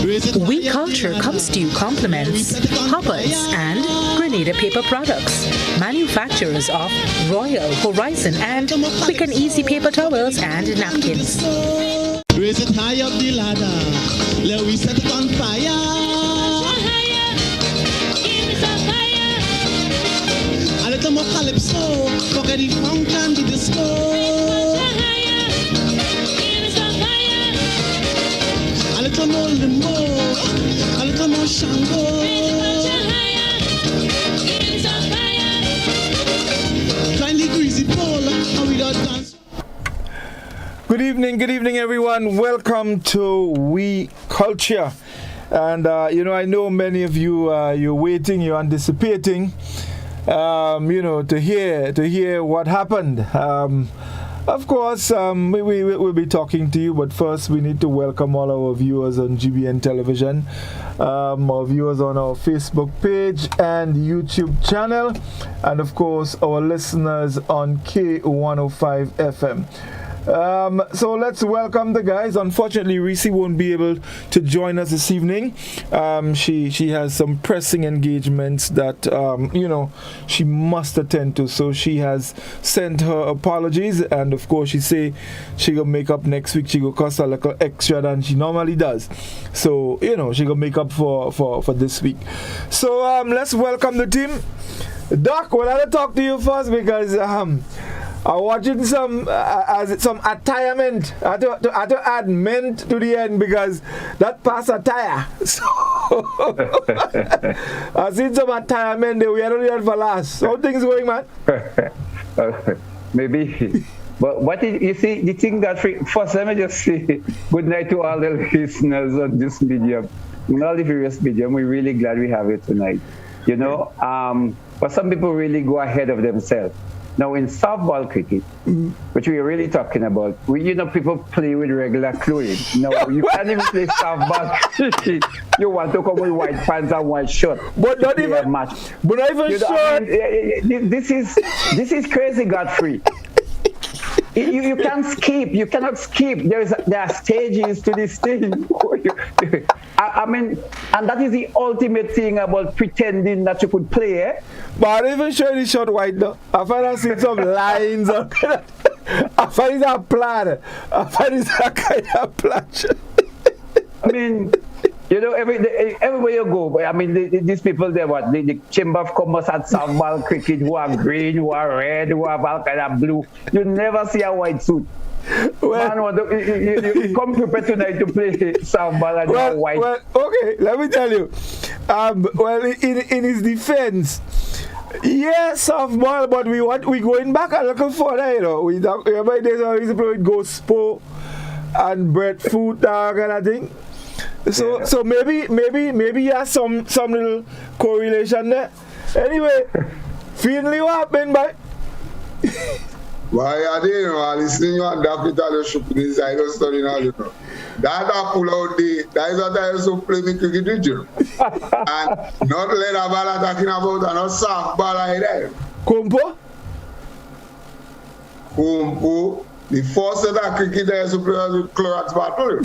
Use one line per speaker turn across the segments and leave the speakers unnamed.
We Culture comes to you compliments Hoppers and Grenada Paper Products, manufacturers of Royal, Horizon and Quick and Easy paper towels and napkins.
Raise it high up the ladder, let we set it on fire. A little more calypso, forget the funk and the disco. A little more limbo, a little more shango. Find the greasy pole, and we don't dance.
Good evening, everyone. Welcome to We Culture. And, I know many of you, you're waiting, you're anticipating, to hear what happened. Of course, we'll be talking to you, but first we need to welcome all our viewers on GBN Television, our viewers on our Facebook page and YouTube channel, and of course our listeners on K105 FM. So let's welcome the guys. Unfortunately, Reece won't be able to join us this evening. She has some pressing engagements that she must attend to. So she has sent her apologies, and of course she say she gonna make up next week. She gonna cost a little extra than she normally does. So she gonna make up for this week. So let's welcome the team. Doc, well, I'll talk to you first because I'm watching some attirement. I had to add mint to the end because that pass attire. So I seen some attirement there. We had only for last. How things going, man?
Maybe. But what did you see? The thing that first, let me just say good night to all the listeners on this medium, in all the various medium. We're really glad we have it tonight. But some people really go ahead of themselves. Now, in softball cricket, which we're really talking about, people play with regular clothing. No, you can't even play softball cricket. You want to come with white pants and white shirt.
But not even
match.
But not even shirt.
This is crazy, Godfrey. You can't skip. You cannot skip. There are stages to this thing. I mean, and that is the ultimate thing about pretending that you could play. Eh?
But I don't even show the short white though. I find I see some lines. I find it's a plan. I find it's a kind of plan.
I mean, everywhere you go, I mean, these people there, the Chamber of Commerce at softball cricket, who are green, who are red, who are all kind of blue. You never see a white suit. Well, you come prepared tonight to play softball and you're white.
Well, okay, let me tell you. In his defense, yes, softball, but we going back a little further, We talk about days when we used to play with Gospo and breadfruit, kind of thing. So maybe you have some little correlation there. Anyway, Finley, what happened, boy?
Why are they, listening to you and that should inside us studying all, That pull out that is what I also play me cricket with, And not let a ball talking about another soft ball like that.
Kumpo?
The first set of cricket I used to play was with Clorox bottle.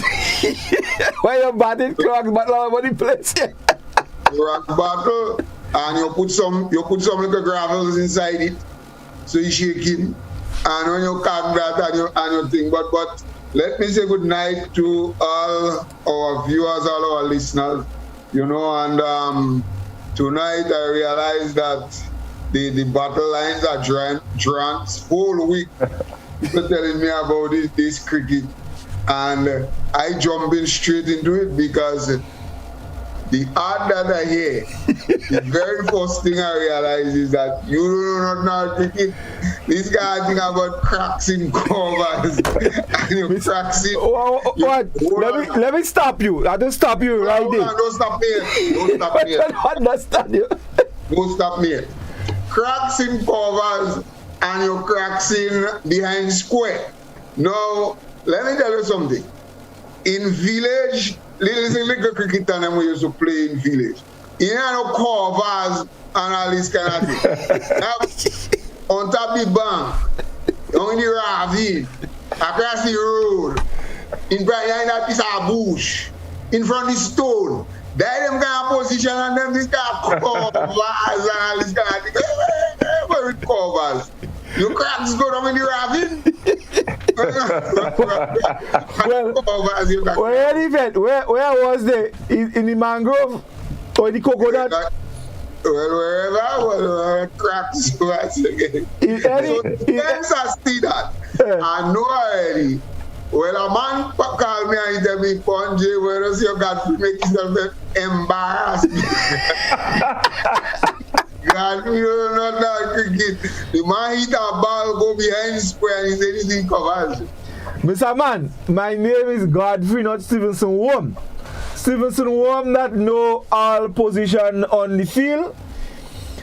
Why you batting Clorox bottle? What do you play?
Clorox bottle, and you put some little gravels inside it, so you shake it. And when you cock that and you think, but let me say good night to all our viewers, all our listeners, and tonight I realized that the battle lines are drawn full week. People telling me about this cricket, and I jump in straight into it because the art that I hear, the very first thing I realize is that you do not know cricket. This guy think about cracks in covers and you cracks in.
What? Let me stop you. I don't stop you right there.
Don't stop me. Don't stop me.
I don't understand you.
Don't stop me. Cracks in covers and you cracks in behind square. Now, let me tell you something. In village, little cricket and we used to play in village. You know, covers and all this kind of thing. On top of the bank, on the ravine, across the road, behind that piece of bush, in front of the stone. There them kind of position and them this kind of covers and all this kind of thing. Where it covers? You cracks go down in the ravine.
Where was they? In the mangrove or the coconut?
Well, wherever I was, cracks was again. So hence I see that. I know already. Well, a man called me and he tell me, Ponje, where does your Godfrey make yourself embarrassed? Godfrey don't know that cricket. The man hit a ball, go behind the square and he said anything covers.
Mr. Man, my name is Godfrey, not Stevenson Worm. Stevenson Worm that know all position on the field.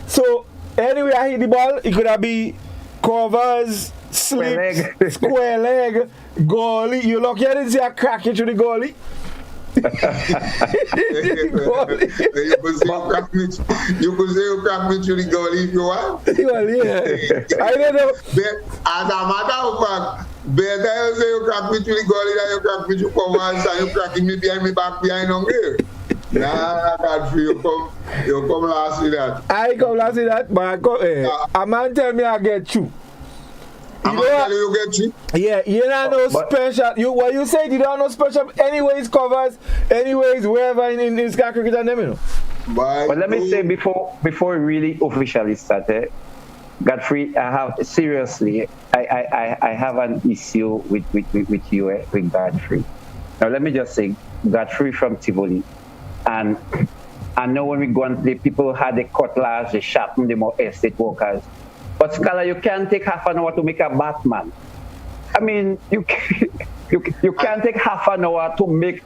So anyway I hit the ball, it could have be covers, slip, square leg, goalie. You lucky I didn't see a crack it to the goalie. You could say you crack me to the goalie if you want. Well, yeah. I don't know.
As a matter of fact, better you say you crack me to the goalie than you crack me to covers and you cracking me behind me back behind on here. Nah, Godfrey, you come last with that.
I come last with that, but a man tell me I get you.
I'm telling you get you.
Yeah, you don't know special. What you said, you don't know special. Anyways, covers, anyways, wherever in Sky Cricket and them, you know.
But let me say before we really officially started, Godfrey, I have an issue with you, with Godfrey. Now let me just say, Godfrey from Tivoli, and I know when we go and play, people had the cutlass, they sharpen them more estate workers. But Scala, you can't take half an hour to make a Batman. I mean, you can't take half an hour to make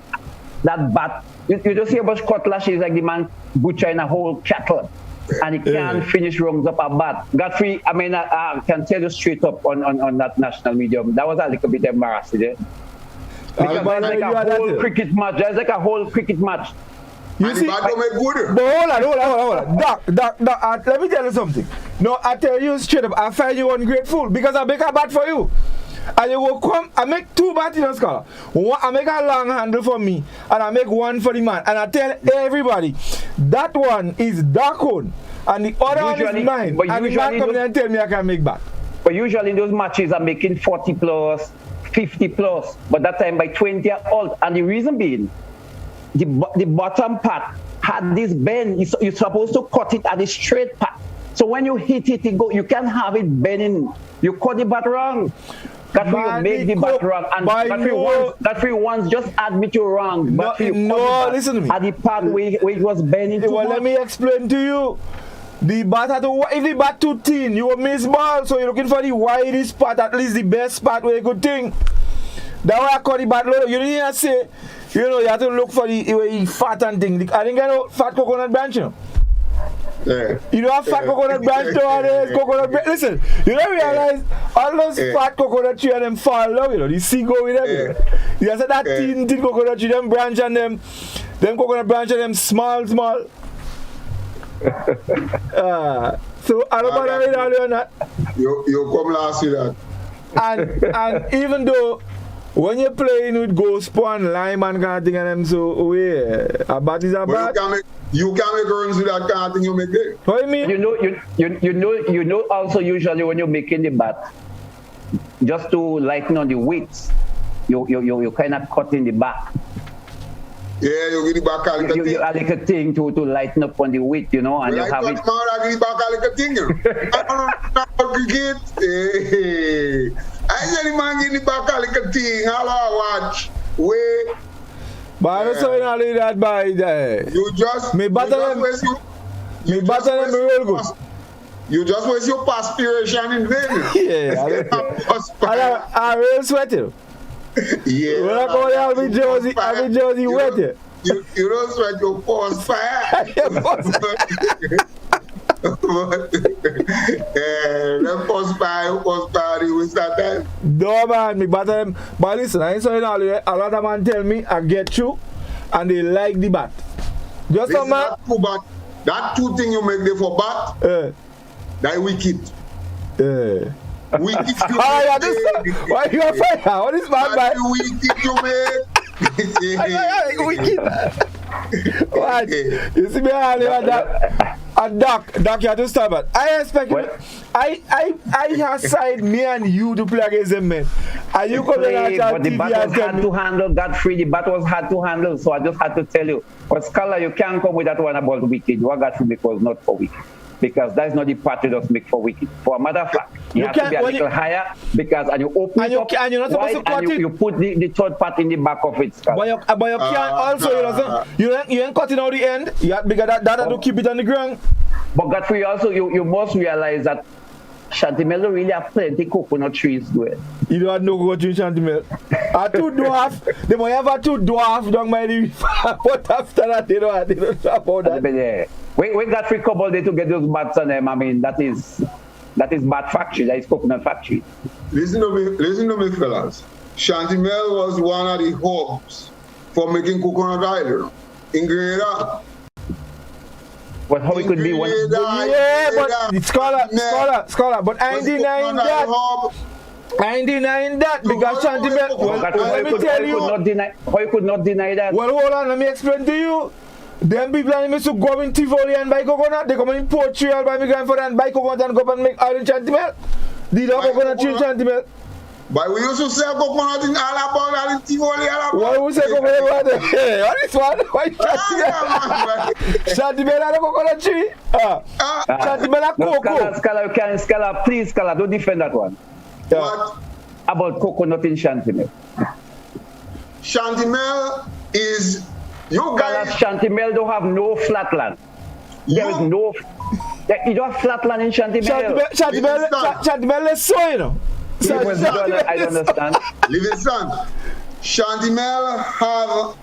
that bat. You just hear about cutlass is like the man butchering a whole cattle, and he can't finish rungs up a bat. Godfrey, I mean, I can tell you straight up on that national medium, that was a little bit embarrassing. Because there's like a whole cricket match. There's like a whole cricket match.
You see, but hold on. Doc, let me tell you something. No, I tell you straight up, I find you ungrateful because I make a bat for you. And you will come, I make two bats in a Scala. I make a long handle for me, and I make one for the man. And I tell everybody, that one is Doc one, and the other one is mine. And the man come in and tell me I can make bat.
But usually in those matches, I'm making 40 plus, 50 plus, but that time by 20 out. And the reason being, the bottom part had this bend. You're supposed to cut it at the straight part. So when you hit it, you can't have it bending. You cut the bat wrong. Godfrey, you make the bat wrong. And Godfrey once just admit you're wrong. But
listen to me.
At the part where it was bending too much.
Let me explain to you. The bat if the bat too thin, you will miss ball. So you're looking for the widest part, at least the best part where you could think. That's why I cut the bat low. You didn't even say, you have to look for the fat and thing. I didn't get fat coconut branch,
Yeah.
You don't have fat coconut branch nowadays, coconut branch. Listen, you don't realize all those fat coconut tree and them fall down, the sea go with them. You said that thin coconut tree, them branch and them coconut branch and them small. So I don't bother with all of that.
You come last with that.
And even though when you're playing with ghost and lime and kind of thing and them, so a bat is a bat.
You can make runs with that kind of thing you make there.
What do you mean?
You know also usually when you're making the bat, just to lighten on the weights, you kind of cut in the back.
Yeah, you get the back a little thing.
A little thing to lighten up on the weight, and you have it.
I get the back a little thing. I don't know cricket. I said the man get the back a little thing. How I watch. Wait.
But I don't say all that by there.
You just
real good.
You just waste your perspiration in vain.
Yeah, I real sweaty.
Yeah.
When I go there, I'll be Josie wet.
You don't sweat your pores fire. Them pores fire, you waste that time.
No man, me batter them. But listen, I ain't saying all a lot of man tell me I get you and they like the bat. Just a man.
That two thing you make there for bat, that wicked.
Why you are fire? What is bad by?
Wicked you make.
Wicked. What? You see me earlier and Doc, you have to stop it. I expect I have signed me and you to play against them, man. And you coming out
but the bat was hard to handle, Godfrey. The bat was hard to handle, so I just had to tell you. But Scholar, you can't come with that one about wicked. What Godfrey make was not for wicked. Because that's not the part you just make for wicked. For a matter of fact, you have to be a little higher because and you open it up
and you're not supposed
wide
to cut
and you put the third part in the back of it.
But you can't also, you ain't cutting out the end. Because that to keep it on the ground.
But Godfrey, also you must realize that Chantimel really have plenty coconut trees there.
You don't have no coconut trees in Chantimel. Two dwarf. They might have two dwarf down by the river. But after that, they don't talk about that.
When Godfrey couple they to get those bats on them, I mean that is bat factory, that is coconut factory.
Listen to me, fellas. Chantimel was one of the hubs for making coconut oil in Grenada.
But how it could be one?
Yeah, but scholar. But I ain't denying that. I ain't denying that because Chantimel. Let me tell you.
How you could not deny that?
Well, hold on. Let me explain to you. Them people are to go in Tivoli and buy coconut. They come in Portugal, buy migrant for and buy coconut and go and make oil in Chantimel. These are coconut tree in Chantimel.
But we used to sell coconut in Alabama and in Tivoli.
Why we say coconut? What is one? Why Chantimel are a coconut tree? Chantimel are cocoa.
Scholar, please, Scholar, don't defend that one.
What?
About coconut in Chantimel.
Chantimel is... You guys...
Chantimel don't have no flatland. There is no... You don't have flatland in Chantimel.
Chantimel is so, you know.
I don't understand.
Livingston, Chantimel have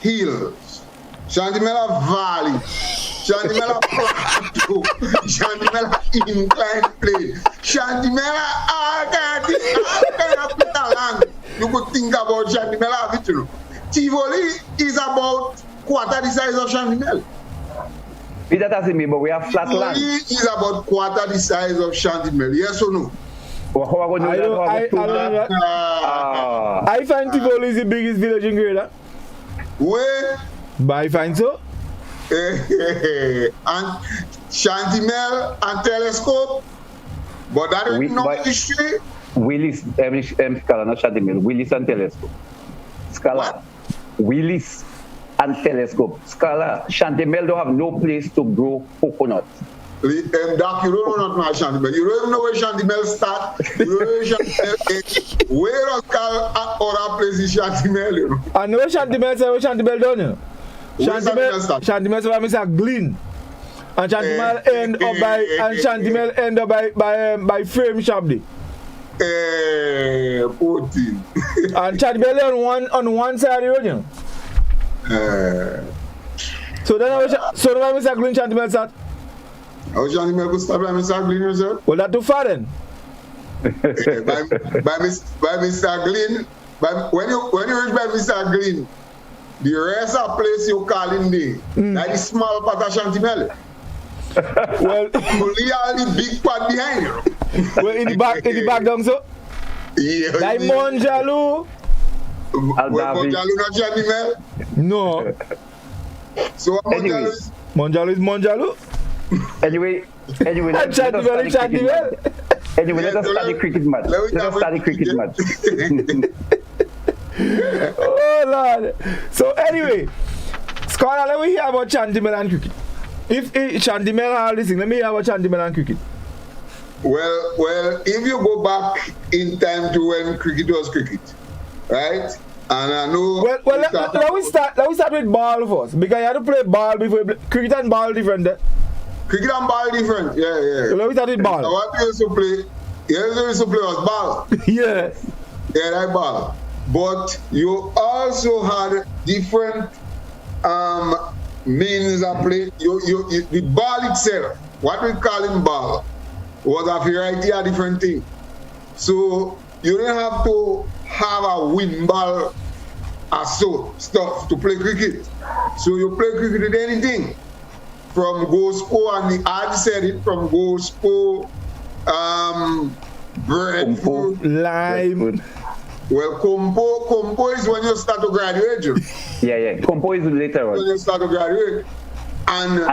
hills. Chantimel have valleys. Chantimel have plateau. Chantimel have inclined plane. Chantimel have all kind of land. You could think about Chantimel have it, you know. Tivoli is about quarter the size of Chantimel.
That doesn't mean, but we have flat land.
Tivoli is about quarter the size of Chantimel. Yes or no?
I find Tivoli is the biggest village in Grenada.
Where?
But I find so.
And Chantimel and Telescope. But that is not history.
Willis, Scholar, not Chantimel. Willis and Telescope. Scholar. Willis and Telescope. Scholar, Chantimel don't have no place to grow coconuts.
Doc, you don't know not Chantimel. You don't even know where Chantimel start. You don't know where Chantimel is. Where else other places Chantimel, you know?
I know Chantimel say where Chantimel done, you know. Chantimel say Mr. Glynn. And Chantimel end up by Frame Shabdi.
Poor thing.
And Chantimel on one side of the road, you know. So then Mr. Glynn Chantimel start.
How Chantimel could stop by Mr. Glynn yourself?
Well, that's too far then.
by Mr. Glynn, when you reach by Mr. Glynn, the rest of place you call in there, that is small part of Chantimel.
Well,
only all the big part behind you.
Well, in the back down so?
Yeah.
Like Monjaloo.
Monjaloo not Chantimel?
No.
So Monjaloo is?
Monjaloo is Monjaloo.
Anyway, let us study cricket match.
Oh Lord. So anyway, Scholar, let me hear about Chantimel and cricket. If Chantimel have this thing, let me hear about Chantimel and cricket.
Well, if you go back in time to when cricket was cricket, right? And I know.
Well, let we start with ball first because you have to play ball before cricket and ball different.
Cricket and ball different, yeah.
So let me start with ball.
So what we used to play was ball.
Yeah.
Yeah, that ball. But you also had different means of play. The ball itself, what we call in ball, was a variety of different things. So you didn't have to have a win ball or so stuff to play cricket. So you play cricket with anything. From Gospo and the ad said it from Gospo, breadfruit,
lime,
Well, compo is when you start to graduate.
Yeah. Compo is later
When
on.
you start to graduate. And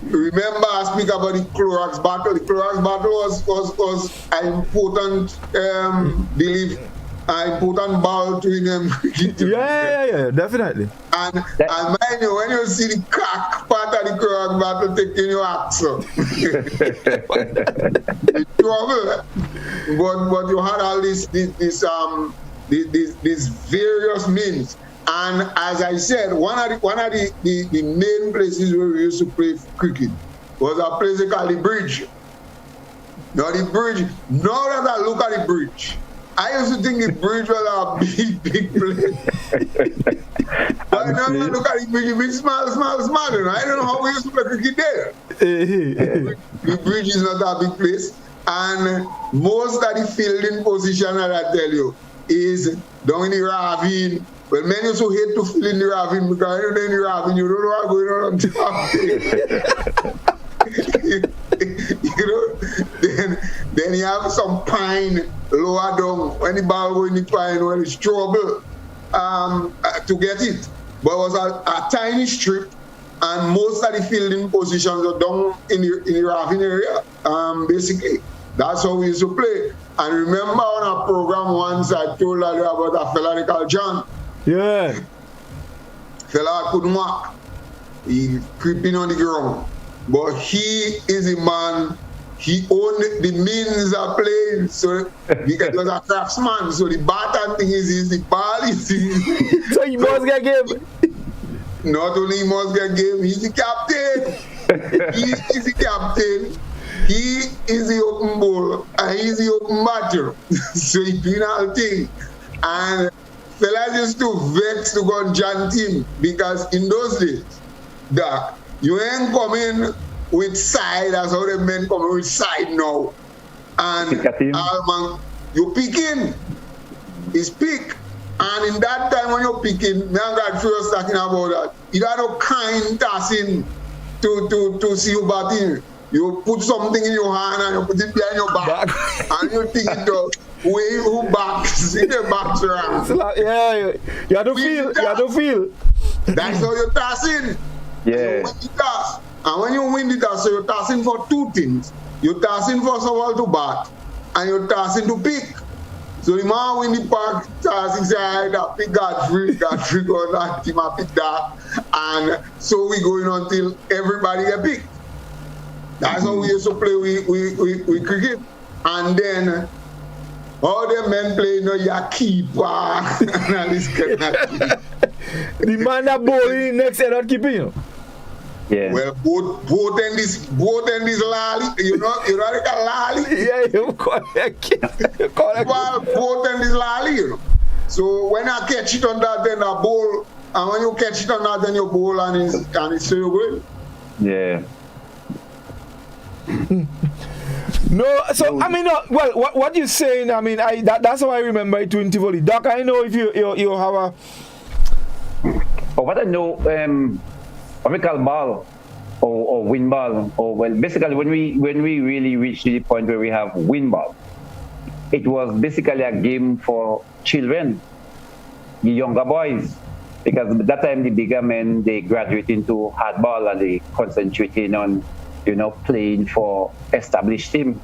remember, I speak about the Clorox battle. The Clorox battle was an important important ball to them.
Yeah, definitely.
And mind you, when you see the crack part of the Clorox battle taking your axle, it's trouble. But you had all these various means. And as I said, one of the main places where we used to play cricket was a place called the Bridge. Now that I look at the Bridge, I used to think the Bridge was a big place. But now I look at the Bridge, it's small. You know? I don't know how we used to play cricket there. The Bridge is not a big place. And most of the fielding position that I tell you is down in the ravine. Well, men used to hate to field in the ravine because in the ravine you don't know what's going on top. Then you have some pine lower down. When the ball go in the pine, well, it's trouble to get it. But it was a tiny strip, and most of the fielding positions are down in the ravine area, basically. That's how we used to play. And remember on our program once I told you about a fella called John.
Yeah.
Fella couldn't walk. He creeping on the ground. But he is a man, he owned the means of playing. So because he was a craftsman. So the baton thing is easy, the ball is easy.
So you must get game.
Not only he must get game, he's the captain. He is the captain. He is the open ball and he's the open batter. So he's doing all things. And fellas used to vex to go on John team because in those days, Doc, you ain't coming with side as how the men coming with side now. And you picking. It's pick. And in that time when you're picking, me and Godfrey was talking about that. You got no kind tossing to see you batting. You put something in your hand and you put it behind your back. And you think it does. Who backs? In the backs around.
Yeah, you have to feel.
That's how you're tossing.
Yeah.
So and when you win the toss, so you're tossing for two things. You're tossing for someone to bat, and you're tossing to pick. So the man win the park toss, he said, I pick Godfrey go on that team, I pick that. And so we going until everybody get picked. That's how we used to play with cricket. And then all the men play, your keeper and all this kind of thing.
The man that bowling next year not keeping you.
Yeah.
Well, both and this lolly, you know they got lolly.
Yeah, you correct.
Well, both and this lolly, you know. So when I catch it on that, then I bowl, and when you catch it on that, then you bowl, and it's so good.
Yeah.
No, so I mean, well, what you're saying, I mean, that's how I remember it in Tivoli. Doc, I know if you have a.
But what I know, what we call ball or win ball, or well, basically when we really reached the point where we have win ball, it was basically a game for children, the younger boys, because at that time the bigger men they graduate into hardball and they concentrating on, playing for established team.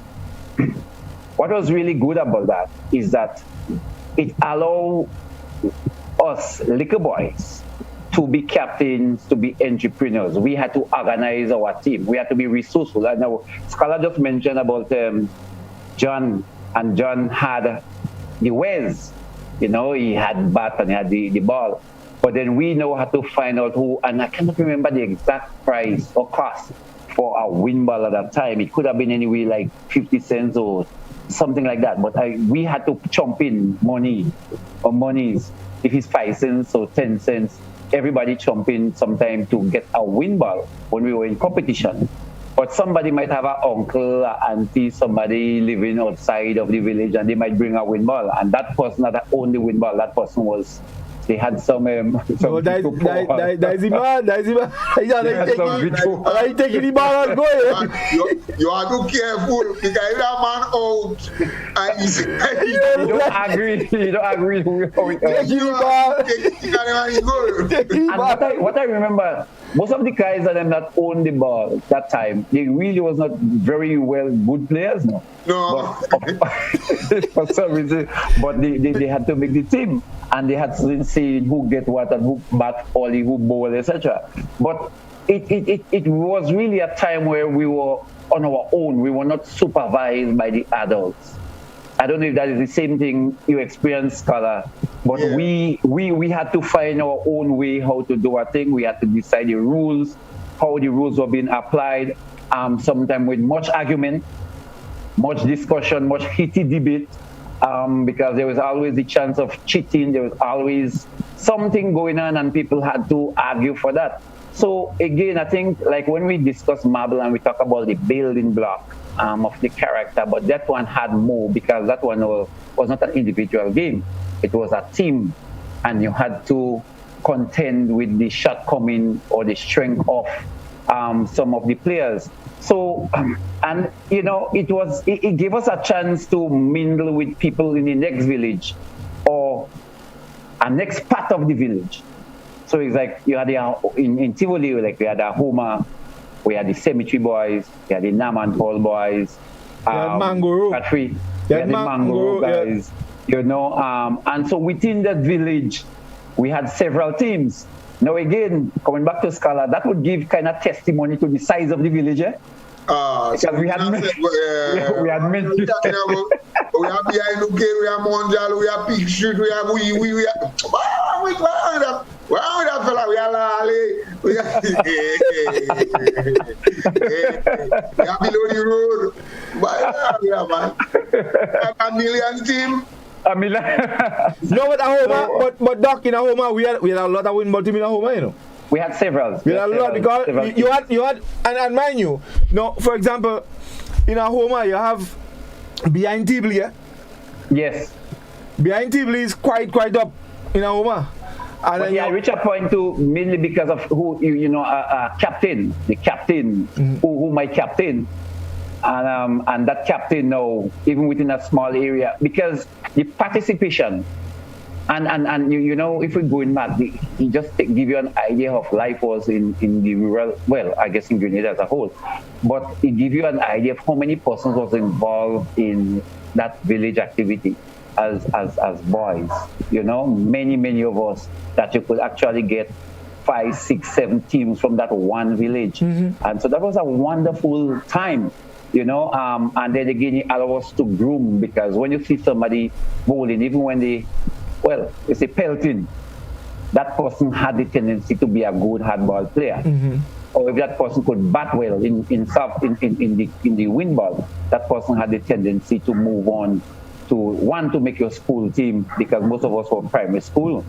What was really good about that is that it allowed us little boys to be captains, to be entrepreneurs. We had to organize our team. We had to be resourceful. And now, Scholar just mentioned about John, and John had the ways. He had bat and he had the ball. But then we know how to find out who, and I cannot remember the exact price or cost for a win ball at that time. It could have been anyway like 50 cents or something like that. But we had to chump in money or monies. If it's 5 cents or 10 cents, everybody chump in sometime to get a win ball when we were in competition. But somebody might have an uncle, an auntie, somebody living outside of the village, and they might bring a win ball. And that person had the only win ball. That person was They had some
No, that is the man. That is the man. I taking the ball and going.
You are too careful because if that man out and
you don't agree. You don't agree with how it And what I remember, most of the guys that owned the ball that time, they really was not very good players, no.
No.
But, for some reason, but they had to make the team, and they had to see who get what and who bat only, who bowl, etc. But it was really a time where we were on our own. We were not supervised by the adults. I don't know if that is the same thing you experienced, Scholar, but yeah. we had to find our own way how to do our thing. We had to decide the rules, how the rules were being applied, sometimes with much argument, much discussion, much heated debate, because there was always the chance of cheating. There was always something going on, and people had to argue for that. So again, I think like when we discuss marble and we talk about the building block of the character, but that one had more because that one was not an individual game. It was a team, and you had to contend with the shortcoming or the strength of some of the players. So, and you know, it gave us a chance to mingle with people in the next village or a next part of the village. So it's like you had in Tivoli, like we had a Homer, we had the Cemetery boys, we had the Naman Hall boys, Godfrey, we had the Mango guys, yeah. You know, and so within that village, we had several teams. Now again, coming back to Scala, that would give kind of testimony to the size of the village, eh? Because we had many. We have behind Luke, we have Mondial, we have Peak Street, we have we have that fella, we have Lale, we have below the road, we have a million team.
No, but but Doc, in Ahoma, we had a lot of win ball team in Ahoma, you know.
We had several.
We had a lot because you had and mind you, for example, in Ahoma you have behind Tibli, yeah?
Yes. Behind
Tibli is quite up in Ahoma. And
but yeah, I reach a point too, mainly because of who captain, the captain, who my captain. And that captain now, even within a small area, because the participation, and you know, if we're going back, he just give you an idea of life was in the rural, well, I guess in Grenada as a whole, but it give you an idea of how many persons was involved in that village activity as boys. You know, many of us that you could actually get 5, 6, 7 teams from that one village, and so that was a wonderful time. You know, and then again, it allows us to groom, because when you see somebody bowling, even when it's a pelting, that person had the tendency to be a good hardball player. Or if that person could bat well in the wind ball, that person had the tendency to move on to make your school team, because most of us were primary school.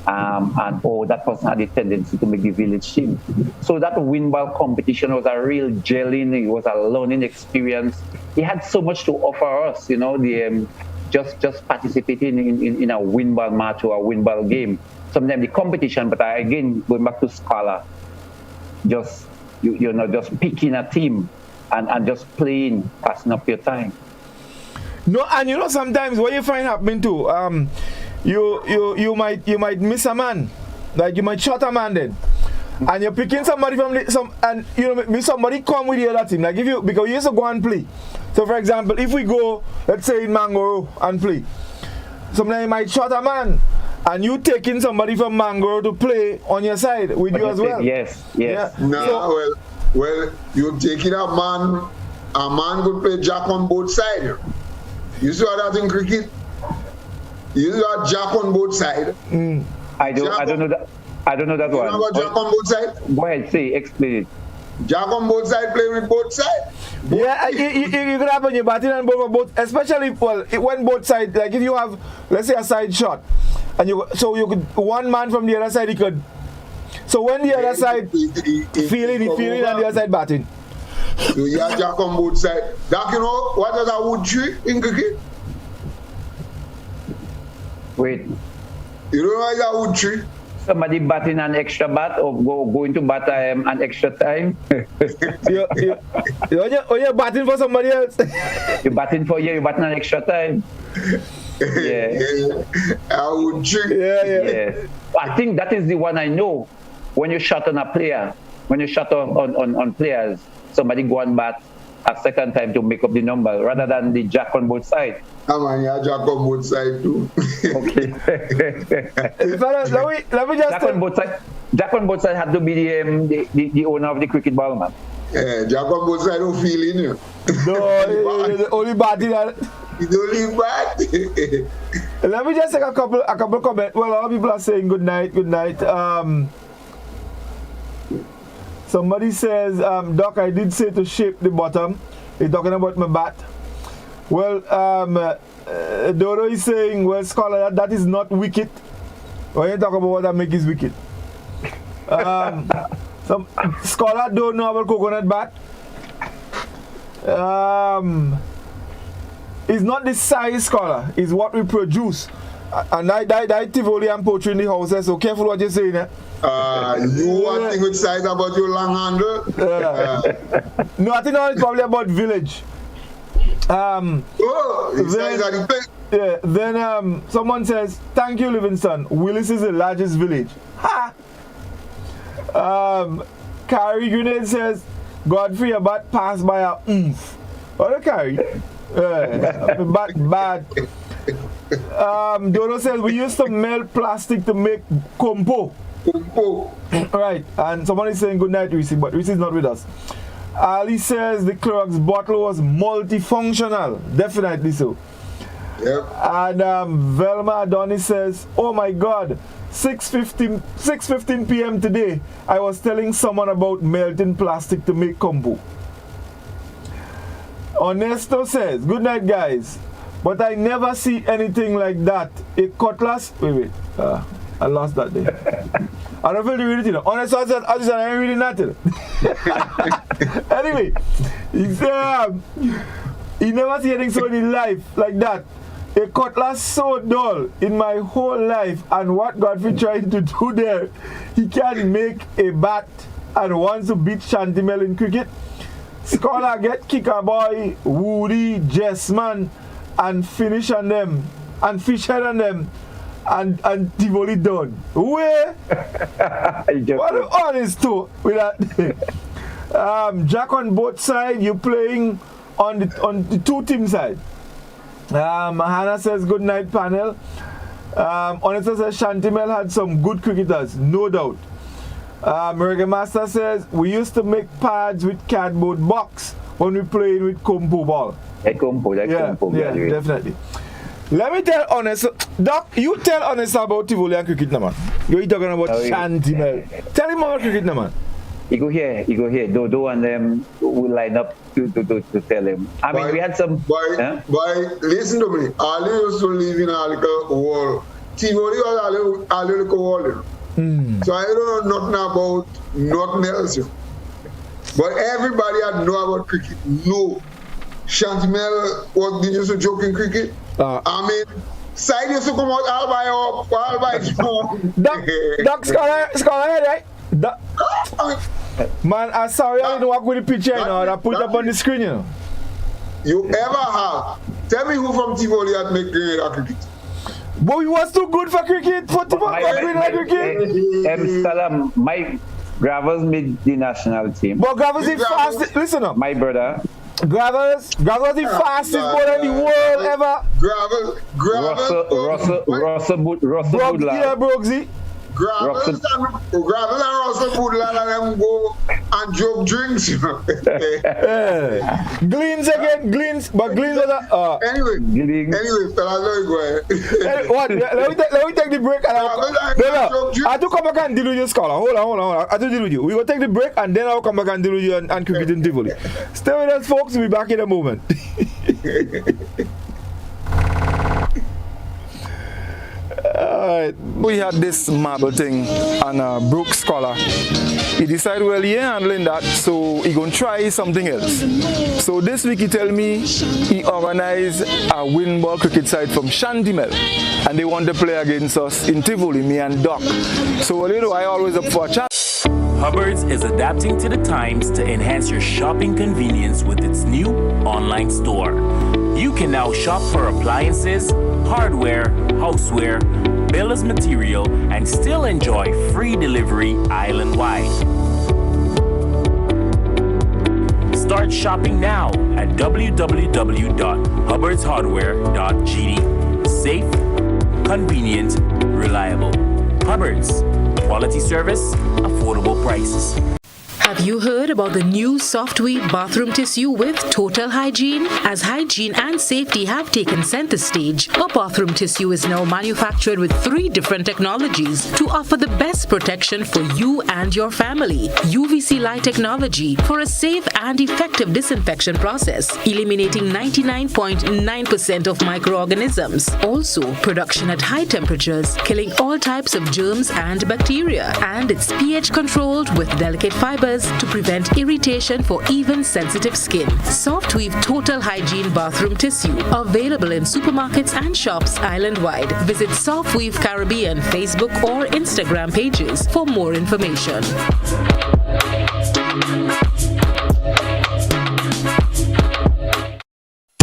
Or that person had a tendency to make the village team. So that wind ball competition was a real gelling. It was a learning experience. It had so much to offer us, you know, the just participating in a wind ball match or a wind ball game. Sometimes the competition, but again, going back to Scala, just just picking a team and just playing, passing up your time.
No, and you know, sometimes what you find happening too, you might miss a man, like you might shot a man then, and you're picking somebody from and you know, somebody come with the other team, like because you used to go and play. So for example, if we go, let's say in Mangoro and play, sometimes you might shot a man, and you taking somebody from Mangoro to play on your side with you as well.
Yes.
Yeah.
No, well, you taking a man could play jack on both sides. You saw that in cricket. You got jack on both sides.
I don't know that one.
You know about jack on both sides?
Go ahead, explain it.
Jack on both sides, play with both sides.
Yeah, you could have on your batting and both, especially when both sides, like if you have, let's say, a side shot, and you could, one man from the other side, he could. So when the other side feeling and the other side batting.
So you have jack on both sides. That, you know, what is a wood tree in cricket?
Wait.
You don't know it's a wood tree?
Somebody batting an extra bat or going to bat an extra time.
You're batting for somebody else.
You're batting an extra time. Yeah.
A wood tree.
Yeah. I think that is the one I know. When you shot on a player, when you shot on players, somebody go and bat a second time to make up the number rather than the jack on both sides.
Man, yeah, jack on both sides too.
Okay.
let me just
Jack on both sides had to be the owner of the cricket ball, man.
Yeah, jack on both sides don't feel in you.
No, only batting.
It's only bad.
Let me just take a couple comments. Well, a lot of people are saying good night. Somebody says, Doc, I did say to shape the bottom. He's talking about my bat. Well, Dodo is saying, well, Scholar, that is not wicket. When you talk about what that make is wicket. Some Scholar don't know about coconut bat. It's not the size, Scholar. It's what we produce. And I Tivoli and poetry in the house, so careful what you're saying.
You want thing with size about your long handle?
No, I think it's probably about village. Then someone says, thank you, Livingston. Willis is the largest village. Ha! Carrie Grenade says, Godfrey, a bat passed by a oomph. What a carry? Bad. Dodo says, we used to melt plastic to make compo. Right, and someone is saying good night, Reece, but Reece is not with us. Ali says the Clorox bottle was multifunctional. Definitely so.
Yep.
And Velma Adonis says, oh my God, 6:15 p.m. today, I was telling someone about melting plastic to make compo. Ernesto says, good night, guys. But I never see anything like that. A cutlass. Wait. I lost that day. I don't feel to read it, you know. Ernesto said, I ain't reading nothing. Anyway, he said, he never see anything so in his life like that. A cutlass so dull in my whole life, and what Godfrey trying to do there, he can make a bat and wants to beat Shantimel in cricket. Scholar get Kicker Boy, Woody, Jessman, and finish on them, and fish head on them, and Tivoli done. Where? What an honest too with that. Jack on both sides, you playing on the two team side. Hannah says good night panel. Honestly says Shantimel had some good cricketers, no doubt. Reggae Master says we used to make pads with cardboard box when we played with compo ball.
Compo.
Yeah, definitely. Let me tell honest, Doc, you tell honest about Tivoli and cricket, man. You're talking about Shantimel. Tell him about cricket, man.
You go here. Dodo and them will line up to tell him. I mean, we had some.
Boy, listen to me. Ali used to live in a little wall. Tivoli was a little wall. So I don't know nothing about nothing else. But everybody I know about cricket. No. Shantimel was just a joke in cricket. I mean, side used to come out all by
Doc Scholar, right? Man, I'm sorry I didn't work with the picture now. I put it up on the screen, you know.
You ever have? Tell me who from Tivoli had make cricket.
But he was too good for cricket. For cricket.
Salam, my Gravels made the national team.
But Gravels is fast. Listen up.
My brother.
Gravels the fastest bowler in the world ever.
Russell
Brogsy.
Gravels and Russell Woodland and them go and joke drinks.
Gleans again, Gleans. But Gleans are
Anyway, fellas, go ahead.
What? Let me take the break. I have to come back and deal with you, Scholar. Hold on. I have to deal with you. We will take the break and then I'll come back and deal with you and cricket in Tivoli. Stay with us, folks. We'll be back in a moment. Alright, we had this marble thing and Brooke Scholar. He decided, well, he ain't handling that, so he gonna try something else. So this week he tell me he organized a win ball cricket side from Shantymel, and they want to play against us in Tivoli, me and Doc. So you know, I always up for a chat.
Hubbard's is adapting to the times to enhance your shopping convenience with its new online store. You can now shop for appliances, hardware, houseware, builder's material, and still enjoy free delivery island-wide. Start shopping now at www.hubbardshardware.gd. Safe, convenient, reliable. Hubbard's. Quality service, affordable prices.
Have you heard about the new Softweave bathroom tissue with total hygiene? As hygiene and safety have taken center stage, our bathroom tissue is now manufactured with 3 different technologies to offer the best protection for you and your family. UVC light technology for a safe and effective disinfection process, eliminating 99.9% of microorganisms. Also, production at high temperatures, killing all types of germs and bacteria. And it's pH controlled with delicate fibers to prevent irritation for even sensitive skin. Softweave Total Hygiene Bathroom Tissue. Available in supermarkets and shops island-wide. Visit Softweave Caribbean Facebook or Instagram pages for more information.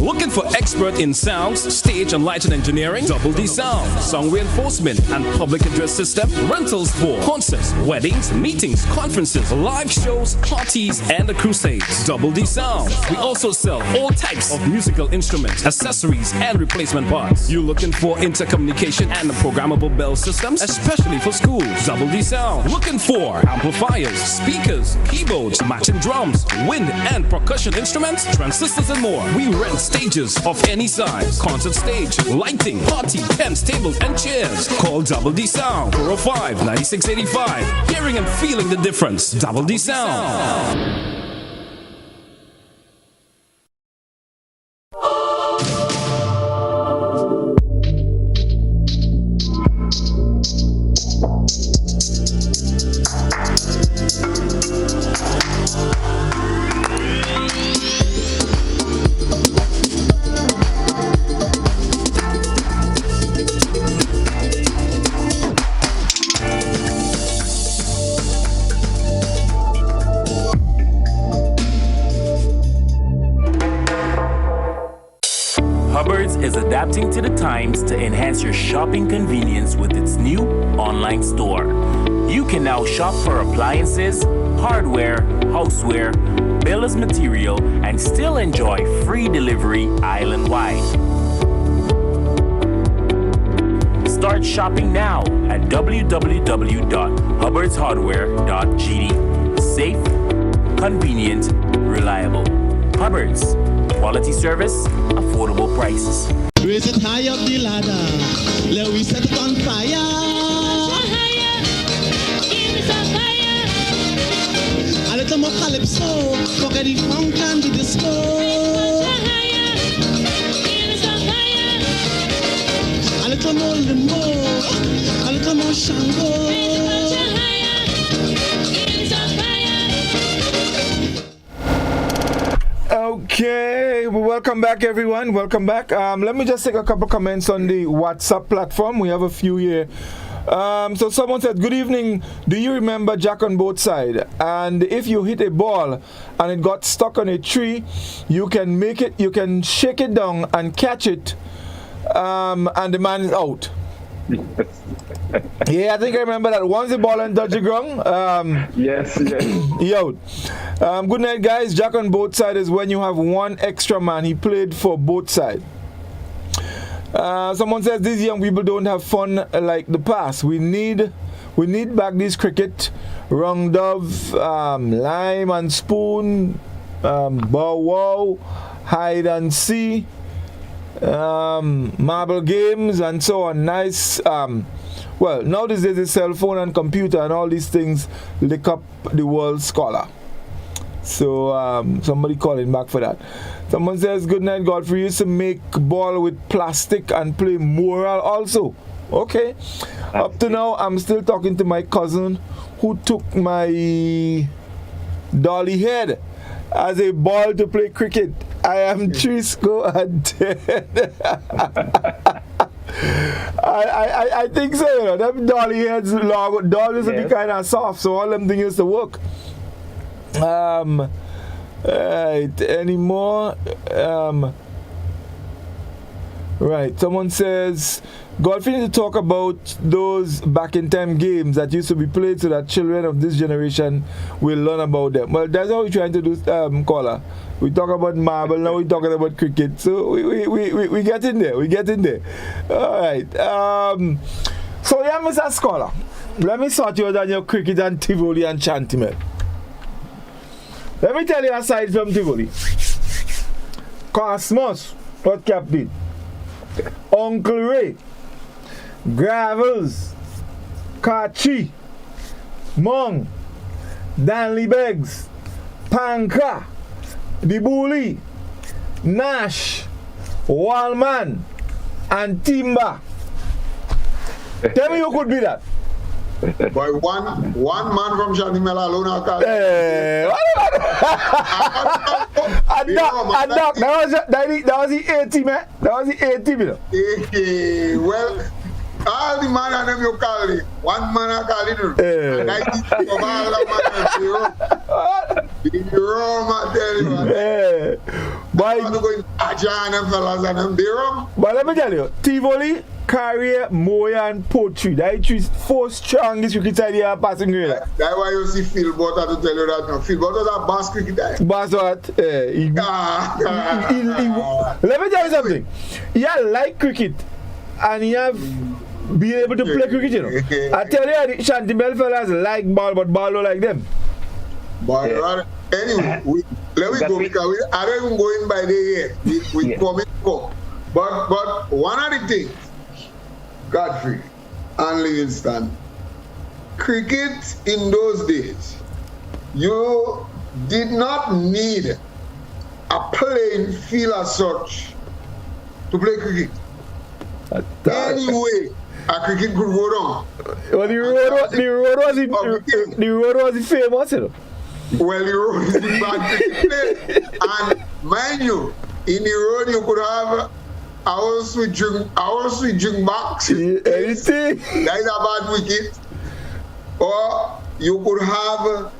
Looking for expert in sounds, stage and lighting engineering? Double D Sound, song reinforcement and public address system, rentals for concerts, weddings, meetings, conferences, live shows, parties, and the crusades. Double D Sound. We also sell all types of musical instruments, accessories, and replacement parts. You looking for intercommunication and programmable bell systems, especially for schools? Double D Sound. Looking for amplifiers, speakers, keyboards, matching drums, wind and percussion instruments, transistors, and more. We rent stages of any size, concert stage, lighting, party, tents, tables, and chairs. Call Double D Sound, 405-9685. Hearing and feeling the difference. Double D Sound.
Hubbard's is adapting to the times to enhance your shopping convenience with its new online store. You can now shop for appliances, hardware, houseware, builder's material, and still enjoy free delivery island-wide. Start shopping now at www.hubbardshardware.gd. Safe, convenient, reliable. Hubbard's. Quality service, affordable prices.
Raise it high up the ladder. Let we set it on fire. A little more calypso. Forget the funk and the disco. A little more limbo. A little more shango.
Okay, well, welcome back everyone, welcome back. Let me just take a couple comments on the WhatsApp platform. We have a few here. So someone said, good evening, do you remember Jack on both sides? And if you hit a ball and it got stuck on a tree, you can shake it down and catch it, and the man is out. Yeah, I think I remember that. Once the ball and touch the ground,
Yes.
yo. Good night, guys. Jack on both sides is when you have one extra man. He played for both sides. Someone says these young people don't have fun like the past. We need back this cricket, wrong dove, lime and spoon, bow wow, hide and see, marble games and so on. Nice. Well, nowadays there's a cell phone and computer and all these things lick up the world scholar. So somebody calling back for that. Someone says, good night, Godfrey used to make ball with plastic and play moral also. Okay. Up to now, I'm still talking to my cousin who took my dolly head as a ball to play cricket. I am Trisco and 10. I think so, you know. Them dolly heads, dollies will be kind of soft, so all them things used to work. Right, anymore? Right, someone says, Godfrey need to talk about those back in time games that used to be played so that children of this generation will learn about them. Well, that's what we're trying to do, Caller. We talk about marble, now we're talking about cricket. So we get in there, All right. So yeah, Mr. Scholar, let me sort you out on your cricket and Tivoli and Chantimel. Let me tell you aside from Tivoli. Cosmos, what captain? Uncle Ray, Gravels, Kachi, Mong, Danley Beggs, Panka, The Bully, Nash, Wallman, and Timba. Tell me who could be that.
By one man from Chantimel alone, I can't.
That was the 80, man. That was the 80, man.
Well, all the man and them you call it. One man I call it. And I think of all the man the rum, I tell you, man. I'm not going to Ajan and fellas and them, the rum.
But let me tell you, Tivoli, Carrier, Moya, and Poetry. That is 4 strongest cricket side here passing grade.
That's why you see Phil Butter to tell you that now. Phil Butter's a bass cricket guy.
Bass what? Let me tell you something. He like cricket and he have been able to play cricket, you know. I tell you, the Chantimel fellas like ball, but ball don't like them.
But anyway, let me go because I don't even go in by the year. We come in. But one of the things, Godfrey and Livingston, cricket in those days, you did not need a playing field as such to play cricket. Anyway, a cricket could go down.
Well, the road was famous, you know.
Well, the road is the bad cricket place. And mind you, in the road you could have our sweet drink box.
Anything.
That is a bad wicket. Or you could have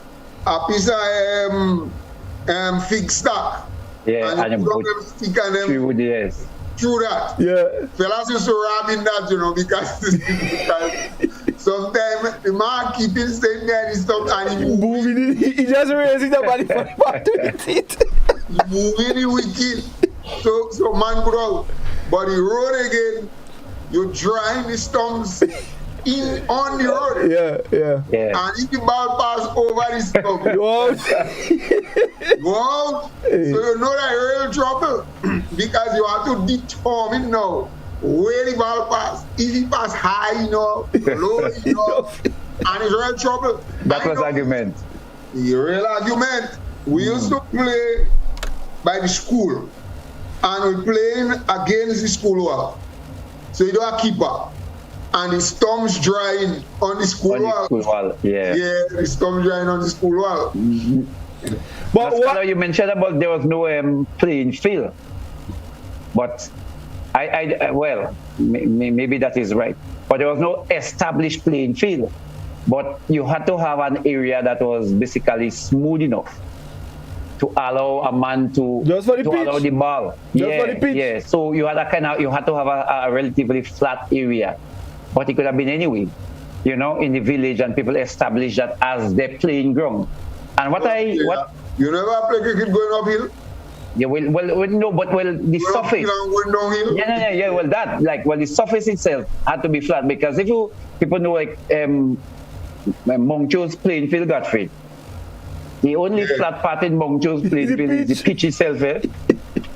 a piece of fig stock.
Yeah,
and you put them stick on them. Through that.
Yeah.
Fellas used to rob in that, you know, because sometimes the man keeping staying there and stuff and he moving.
He just raising the body for the back to hit it.
He moving the wicket. So man could out. But the road again, you drying the stumps on the road.
Yeah.
And if the ball pass over the stump, wow. So you know that you're in trouble because you have to determine now where the ball pass. If it pass high enough, low enough, and it's real trouble.
That was argument.
The real argument. We used to play by the school. And we're playing against the school wall. So you don't have a keeper. And the stumps drying on the school wall.
Yeah,
the stumps drying on the school wall.
Mm-hmm. But what you mentioned about there was no playing field. But maybe that is right. But there was no established playing field. But you had to have an area that was basically smooth enough to allow a man to allow the ball.
For the pitch.
Yeah. So you had to have a relatively flat area, but it could have been anyway, you know, in the village, and people established that as their playing ground. And
you never play cricket going uphill?
Yeah, no, but the surface. Yeah. Well, the surface itself had to be flat because people know like Mongcho's playing field, Godfrey. The only flat part in Mongcho's playing field is the pitch itself.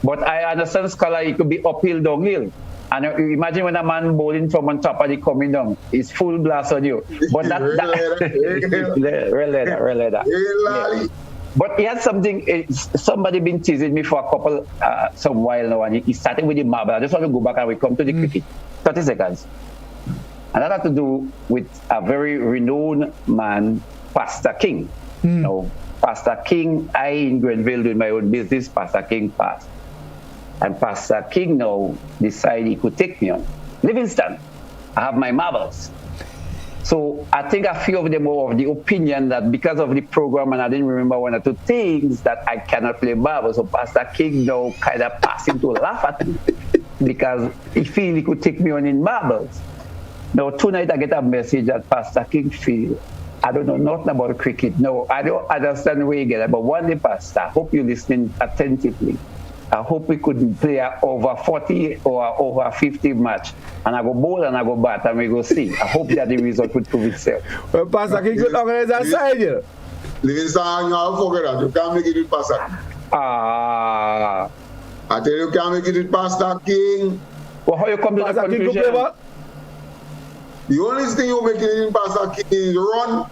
But I understand, Scholar, it could be uphill, downhill. And imagine when a man bowling from on top and he coming down, it's full blast on you. But real leather. Yeah. But he had something, somebody been teasing me for some while now, and he started with the marble. I just want to go back and we come to the cricket. 30 seconds. And that had to do with a very renowned man, Pastor King. Now, Pastor King, I in Grenville doing my own business, Pastor King passed. And Pastor King now decided he could take me on. Livingston, I have my marbles. So I think a few of them were of the opinion that because of the program and I didn't remember one or two things that I cannot play marbles. So Pastor King now kind of passed him to laugh at me because he feel he could take me on in marbles. Now tonight I get a message that Pastor King feel I don't know nothing about cricket. No, I don't understand where you get it. But one day, Pastor, I hope you're listening attentively. I hope we could play over 40 or over 50 match. And I go bowl and I go bat and we go see. I hope that the result would prove itself.
Well, Pastor King could organize that side here.
Livingston, you forget that. You can't make it with Pastor King. I tell you can't make it with Pastor King.
Well, how you come to
Pastor
that
King
conclusion?
could play what?
The only thing you make it in Pastor King is run.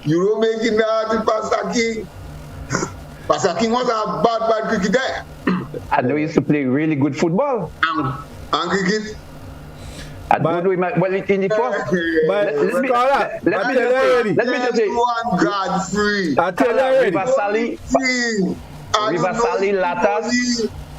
You don't make it that with Pastor King. Pastor King was a bad cricketer.
And we used to play really good football.
And cricket.
Well, in the first. Let me just say.
One Godfrey.
I tell you already.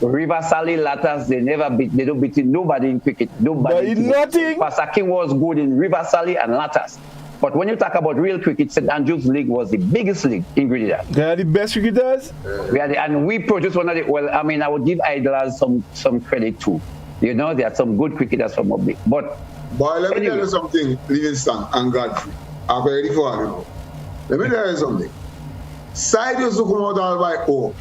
River Sally Latas, they don't beat nobody in cricket. Nobody.
But nothing.
Pastor King was good in River Sally and Latas. But when you talk about real cricket, St. Andrews League was the biggest league in Grenada.
They are the best cricketers.
And we produced one of the, well, I mean, I would give Idlers some credit too. You know, there are some good cricketers from up there. But
boy, let me tell you something, Livingston and Godfrey. I'm ready for you. Let me tell you something. Side used to come out all by O,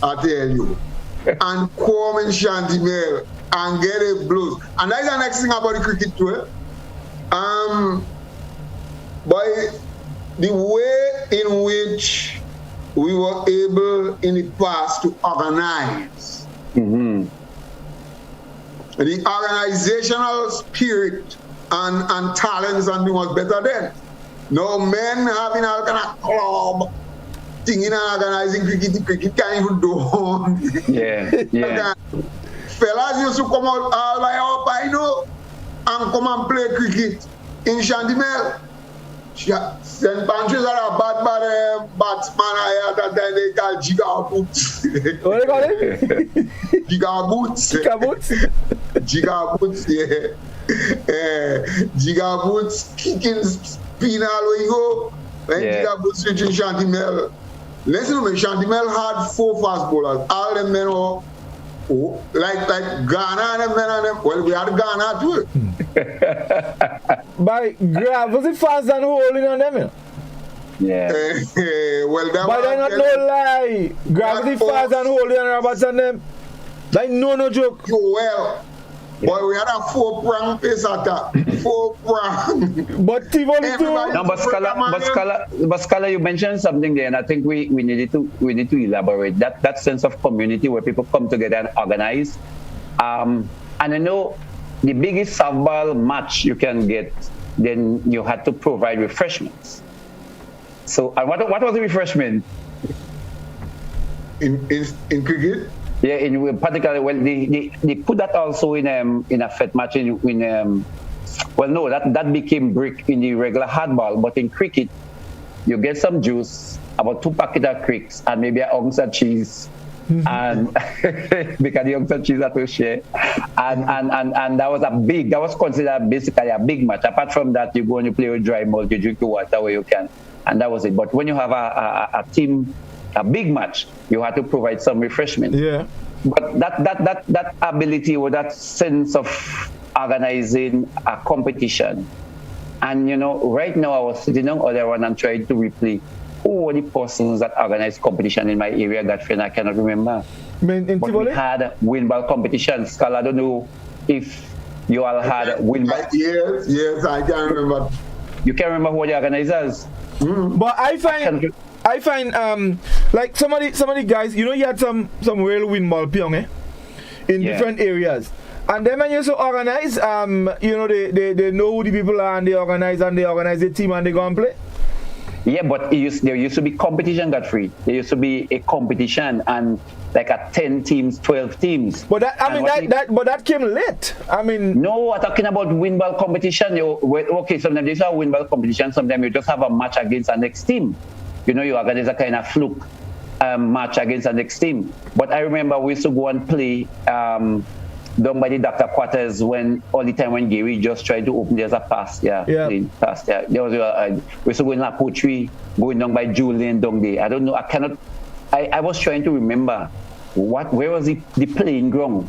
I tell you, and come in Shantimel and get a blues. And that's the next thing about the cricket too. By the way in which we were able in the past to organize, the organizational spirit and talents and things was better then. No men having a kind of club thing in organizing cricket can't even do on.
Yeah.
Fellas used to come out all by up, I know, and come and play cricket in Shantimel. St. Patrick's are a bad batsman I had that time they call Giga Boots.
What do you call it?
Giga Boots.
Giga Boots?
Giga Boots, yeah. Giga Boots kicking spin all the way you go. When Giga Boots reaching Shantimel. Listen to me, Shantimel had 4 fast bowlers. All them men were like Ghana and them men and them. Well, we had Ghana too.
By Grab, was it fast and holding on them?
Yeah.
Well, that
but they're not no lie. Grab, was it fast and holding on Roberts and them? Like, no joke.
Well, boy, we had a 4-prong pace attack. 4-prong.
But Tivoli too.
No, but Scala, you mentioned something there, and I think we need to elaborate that sense of community where people come together and organize. And I know the biggest softball match you can get, then you had to provide refreshments. So, and what was the refreshment?
In cricket?
Yeah, in particularly, well, they put that also in a fet match well, no, that became brick in the regular hardball, but in cricket, you get some juice, about 2 packets of cricks, and maybe an ounce of cheese, and because the ounce of cheese that we share, and that was considered basically a big match. Apart from that, you go and you play with dry malt, you drink your water where you can, and that was it. But when you have a team, a big match, you have to provide some refreshment.
Yeah.
But that ability or that sense of organizing a competition, and you know, right now I was sitting on other one and trying to replay who were the persons that organized competition in my area, Godfrey, and I cannot remember. But we had windball competitions. Carl, I don't know if you all had windball.
Yes, I can remember.
You can remember who were the organizers?
But I find like some of the guys, you know, you had some real windball pion in different areas. And then when you so organize, you know, they know who the people are and they organize the team and they go and play.
Yeah, but there used to be competition, Godfrey. There used to be a competition and like a 10 teams, 12 teams.
But that came late. I mean,
no, I'm talking about win ball competition. Okay, sometimes there's a win ball competition. Sometimes you just have a match against the next team. You know, you organize a kind of fluke match against the next team. But I remember we used to go and play down by the doctor quarters when Gary just tried to open there's a pass, pass. There was we used to go in La Poetry, going down by Julian down there. I don't know. I was trying to remember where was the playing ground,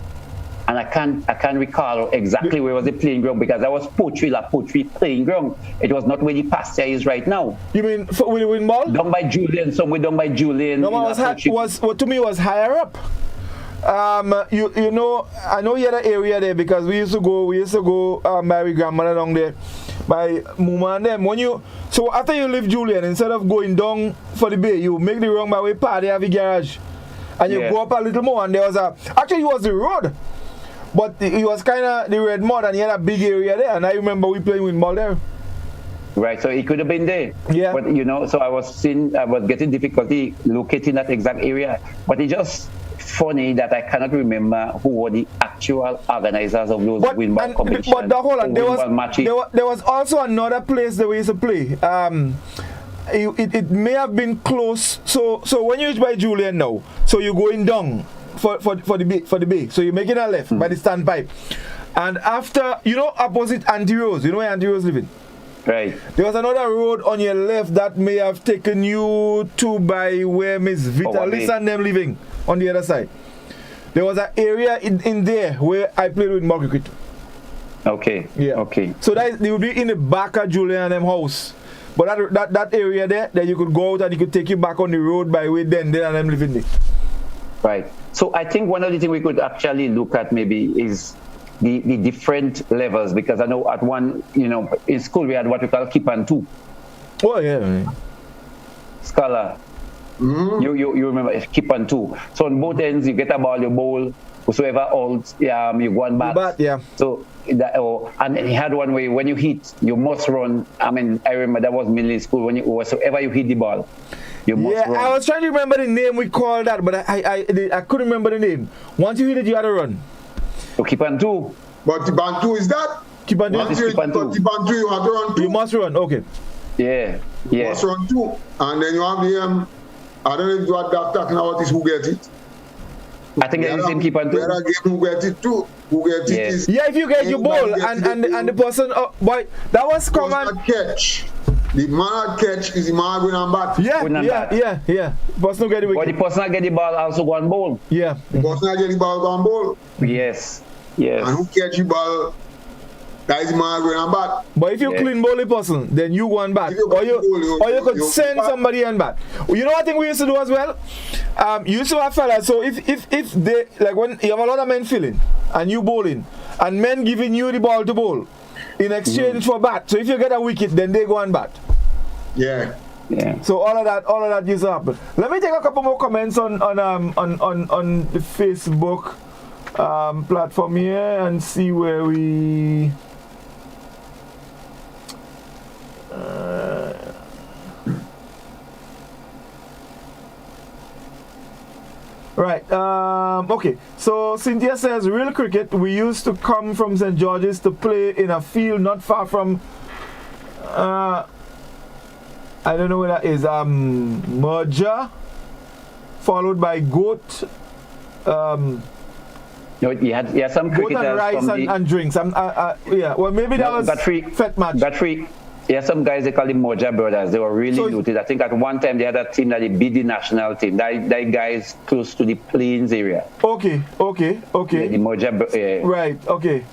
and I can't recall exactly where was the playing ground because that was La Poetry playing ground. It was not where the pasture is right now.
You mean with the win ball?
Down by Julian, somewhere down by Julian.
No, what to me was higher up. You know, I know you had an area there because we used to go my grandmother down there by Muma and them. So after you leave Julian, instead of going down for the bay, you make the wrong way part, they have a garage. And you go up a little more and there was actually it was the road. But it was kind of the red mud and you had a big area there. And I remember we playing with ball there.
Right, so it could have been there.
Yeah.
But so I was getting difficulty locating that exact area. But it just funny that I cannot remember who were the actual organizers of those win ball competitions.
But hold on, there was also another place that we used to play. It may have been close. So when you reach by Julian now, so you're going down for the bay. So you're making a left by the standpipe. And after, opposite Auntie Rose, you know where Auntie Rose living?
Right.
There was another road on your left that may have taken you to by where Miss Vitalis and them living on the other side. There was an area in there where I played with more cricket.
Okay.
Yeah.
Okay.
So they would be in the back of Julian and them house. But that area there, that you could go out and you could take you back on the road by where then and them living there.
Right. So I think one of the things we could actually look at maybe is the different levels, because I know at one, in school we had what we call keep and two.
Oh yeah.
Scholar. Mm-hmm. You remember keep and two. So on both ends you get a ball, you bowl, whosoever holds, you go and bat.
Yeah.
So and he had one way when you hit, you must run. I mean, I remember that was middle school when whatsoever you hit the ball, you must run.
I was trying to remember the name we called that, but I couldn't remember the name. Once you hit it, you had to run.
So keep and two.
But the band two is that?
Keep and two.
Keep and two.
The band two you have to run two.
You must run. Okay.
Yeah.
You must run two, and then you have the I don't know if what that talking about is who get it.
I think it's the same keep and two.
There are game who get it too. Who get it is
if you get your ball and the person boy that was common
catch. The man catch is the man going and bat.
Yeah. Person get the wicket.
But the person get the ball also go and bowl.
Yeah.
The person get the ball go and bowl.
Yes.
And who catch the ball, that is the man going and bat.
But if you clean ball the person, then you go and bat. Or you could send somebody and bat. You know what thing we used to do as well? You used to have fellas, so if they, like when you have a lot of men filling and you bowling, and men giving you the ball to bowl in exchange for bat. So if you get a wicket, then they go and bat.
Yeah.
So all of that used to happen. Let me take a couple more comments on the Facebook platform here and see where we. Right. Okay. So Cynthia says, real cricket, we used to come from St. George's to play in a field not far from I don't know where that is. Merger, followed by goat.
No, you had some cricketers
goat and rice and drinks. Well, maybe that was Fet match.
Godfrey. Yeah, some guys, they call them Moja brothers. They were really looted. I think at one time they had a team that they beat the national team. That guys close to the Plains area.
Okay.
Yeah, the Moja.
Right. Okay.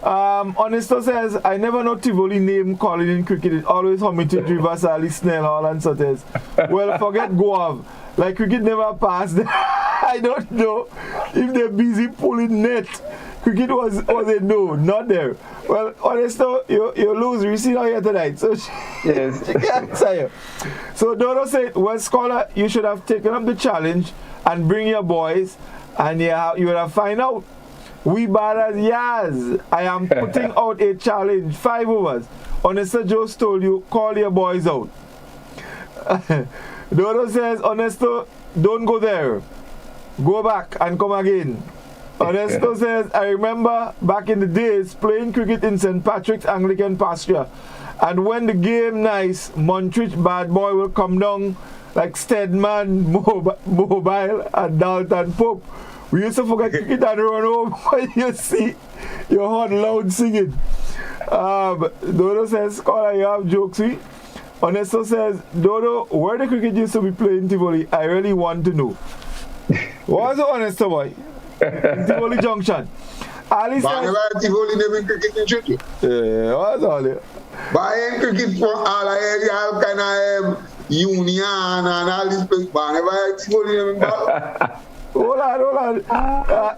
Honesto says, I never know Tivoli name calling in cricket. It always Hermitage, River, Sally, Snell, Hall and Sotters. Well, forget Guav. Like cricket never passed. I don't know if they're busy pulling net. Cricket was a no, not there. Well, Honesto, you lose. We see now here tonight. So
yes.
She can't answer you. So Dodo said, well, Scholar, you should have taken up the challenge and bring your boys, and you would have find out. We bad as Yaz. I am putting out a challenge, 5 overs. Honesta Joe told you, call your boys out. Dodo says, Honesto, don't go there. Go back and come again. Honesto says, I remember back in the days playing cricket in St. Patrick's Anglican pasture. And when the game nice, Montrich bad boy will come down like Steadman, Mobile, and Dalton Pope. We used to forget cricket and run home when you see your horn loud singing. Dodo says, Scholar, you have jokes, see? Honesto says, Dodo, where the cricket used to be playing Tivoli, I really want to know. What was the Honesto boy? Tivoli Junction. Ali says,
Tivoli never cricket in Chuchu.
Yeah, what's all it?
Buying cricket for all kind of union and all this place. But never Tivoli never ball.
Hold on.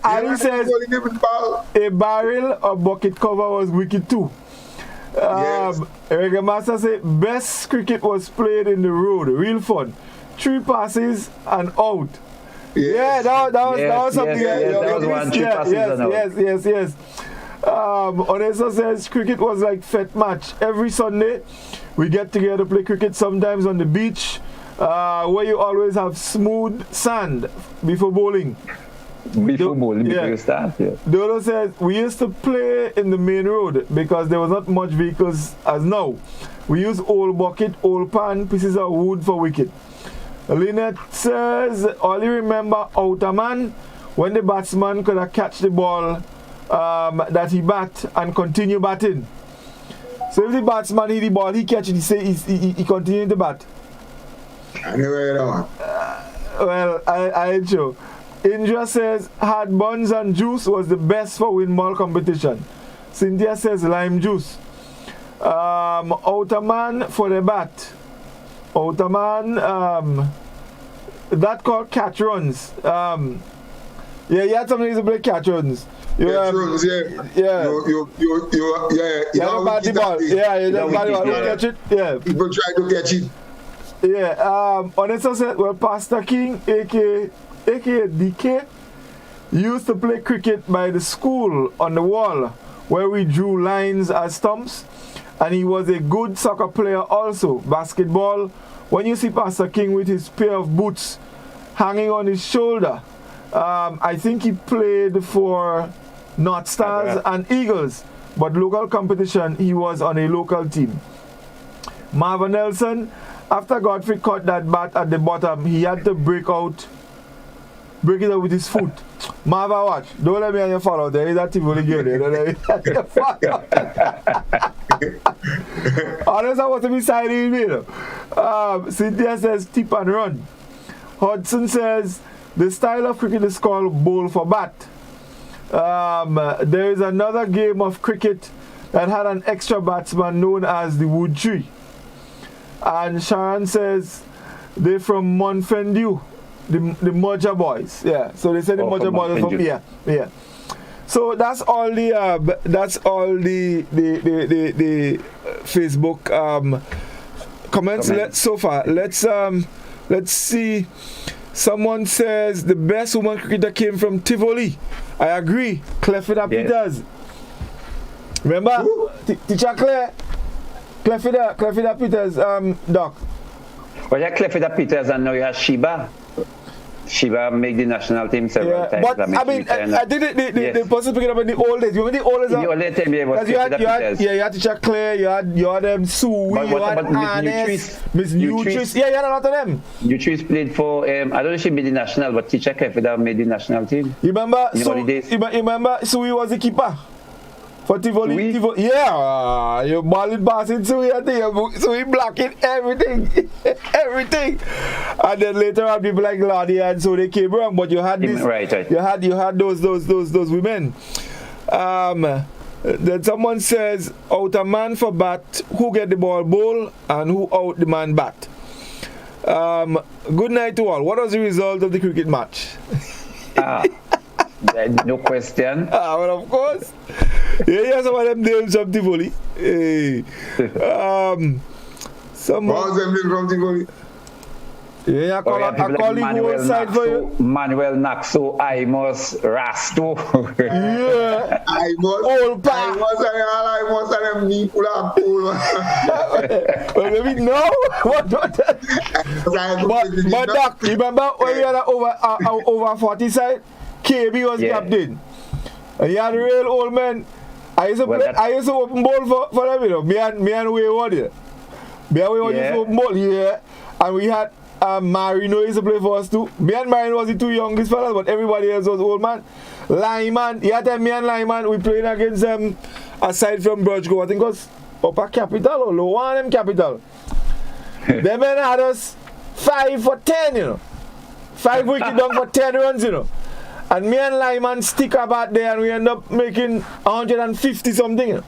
Ali says, a barrel or bucket cover was wicked too.
Yes.
Reggae Master said, best cricket was played in the road. Real fun. 3 passes and out.
Yes.
Yeah, that was something.
That was one. 3 passes and out.
Yes. Onesa says cricket was like fet match. Every Sunday we get together to play cricket, sometimes on the beach, where you always have smooth sand before bowling.
Before you start, yeah.
Dodo says we used to play in the main road because there was not much vehicles as now. We use old bucket, old pan, pieces of wood for wicket. Lynette says, all you remember outer man when the batsman could have catch the ball that he bat and continue batting. So if the batsman hit the ball, he catch it, he continue to bat.
Anyway,
well, I ain't sure. Indra says hard buns and juice was the best for win ball competition. Cynthia says lime juice. Outer man for the bat. Outer man, that called catch runs. Yeah, you had something to play catch runs. You
yeah. You
don't bat the ball. Yeah, you don't bat the ball. You catch it. Yeah.
People try to catch it.
Yeah. Honestly said, well, Pastor King, aka DK, used to play cricket by the school on the wall where we drew lines as stumps, and he was a good soccer player also. Basketball, when you see Pastor King with his pair of boots hanging on his shoulder, I think he played for North Stars and Eagles, but local competition, he was on a local team. Marvin Nelson, after Godfrey caught that bat at the bottom, he had to break it out with his foot. Marva, watch. Don't let me on your follow there. Is that Tivoli girl there? Don't let me on your follow. Honest, I want to be signing me. Cynthia says tip and run. Hudson says the style of cricket is called bowl for bat. There is another game of cricket that had an extra batsman known as the wood tree. And Sharon says they're from Montfendu. The Moja boys, yeah. So they say the Moja boys from here, yeah. So that's all the Facebook comments. Let's see. Someone says the best woman cricketer came from Tivoli. I agree. Clefida Peters. Remember, teacher Clefida Peters, Doc.
Well, yeah, Clefida Peters, and now you have Sheba. Sheba made the national team several times.
But I mean, I think the person picking up in the old days. You remember the old days?
The old days,
you had teacher Claire, you had Sue, you had Annis, Miss Nutris. Yeah, you had a lot of them.
Nutris played for, I don't know if she made the national, but teacher Clefida made the national team.
You remember? Sue was the keeper. For Tivoli, yeah, you balling passing so we blocking everything. And then later on people like Lottie and so they came around, but you had this
right.
You had those women. Then someone says out a man for bat, who get the ball bowl and who out the man bat. Good night to all. What was the result of the cricket match?
No question.
Well, of course. Yeah, some of them names from Tivoli. Hey.
What was them names from Tivoli?
Yeah, I call the whole side for you.
Manuel Naxo, I must Rasto.
Yeah.
I must have me full of cool.
Well, maybe no. What that? But Doc, remember when we had over 40 side? KB was captain. And he had a real old man. I used to open ball for them, you know. Me and Wayward, yeah. Me and Wayward used to open ball, yeah. And we had Marino used to play for us too. Me and Marino was the two youngest fellas, but everybody else was old man. Lyman, me and Lyman, we playing against them aside from Brudgego. I think it was Upper Capital or Lower M Capital. Them men had us 5 for 10, you know. 5 wicket down for 10 runs, you know. And me and Lyman stick about there and we end up making 150 something, you know.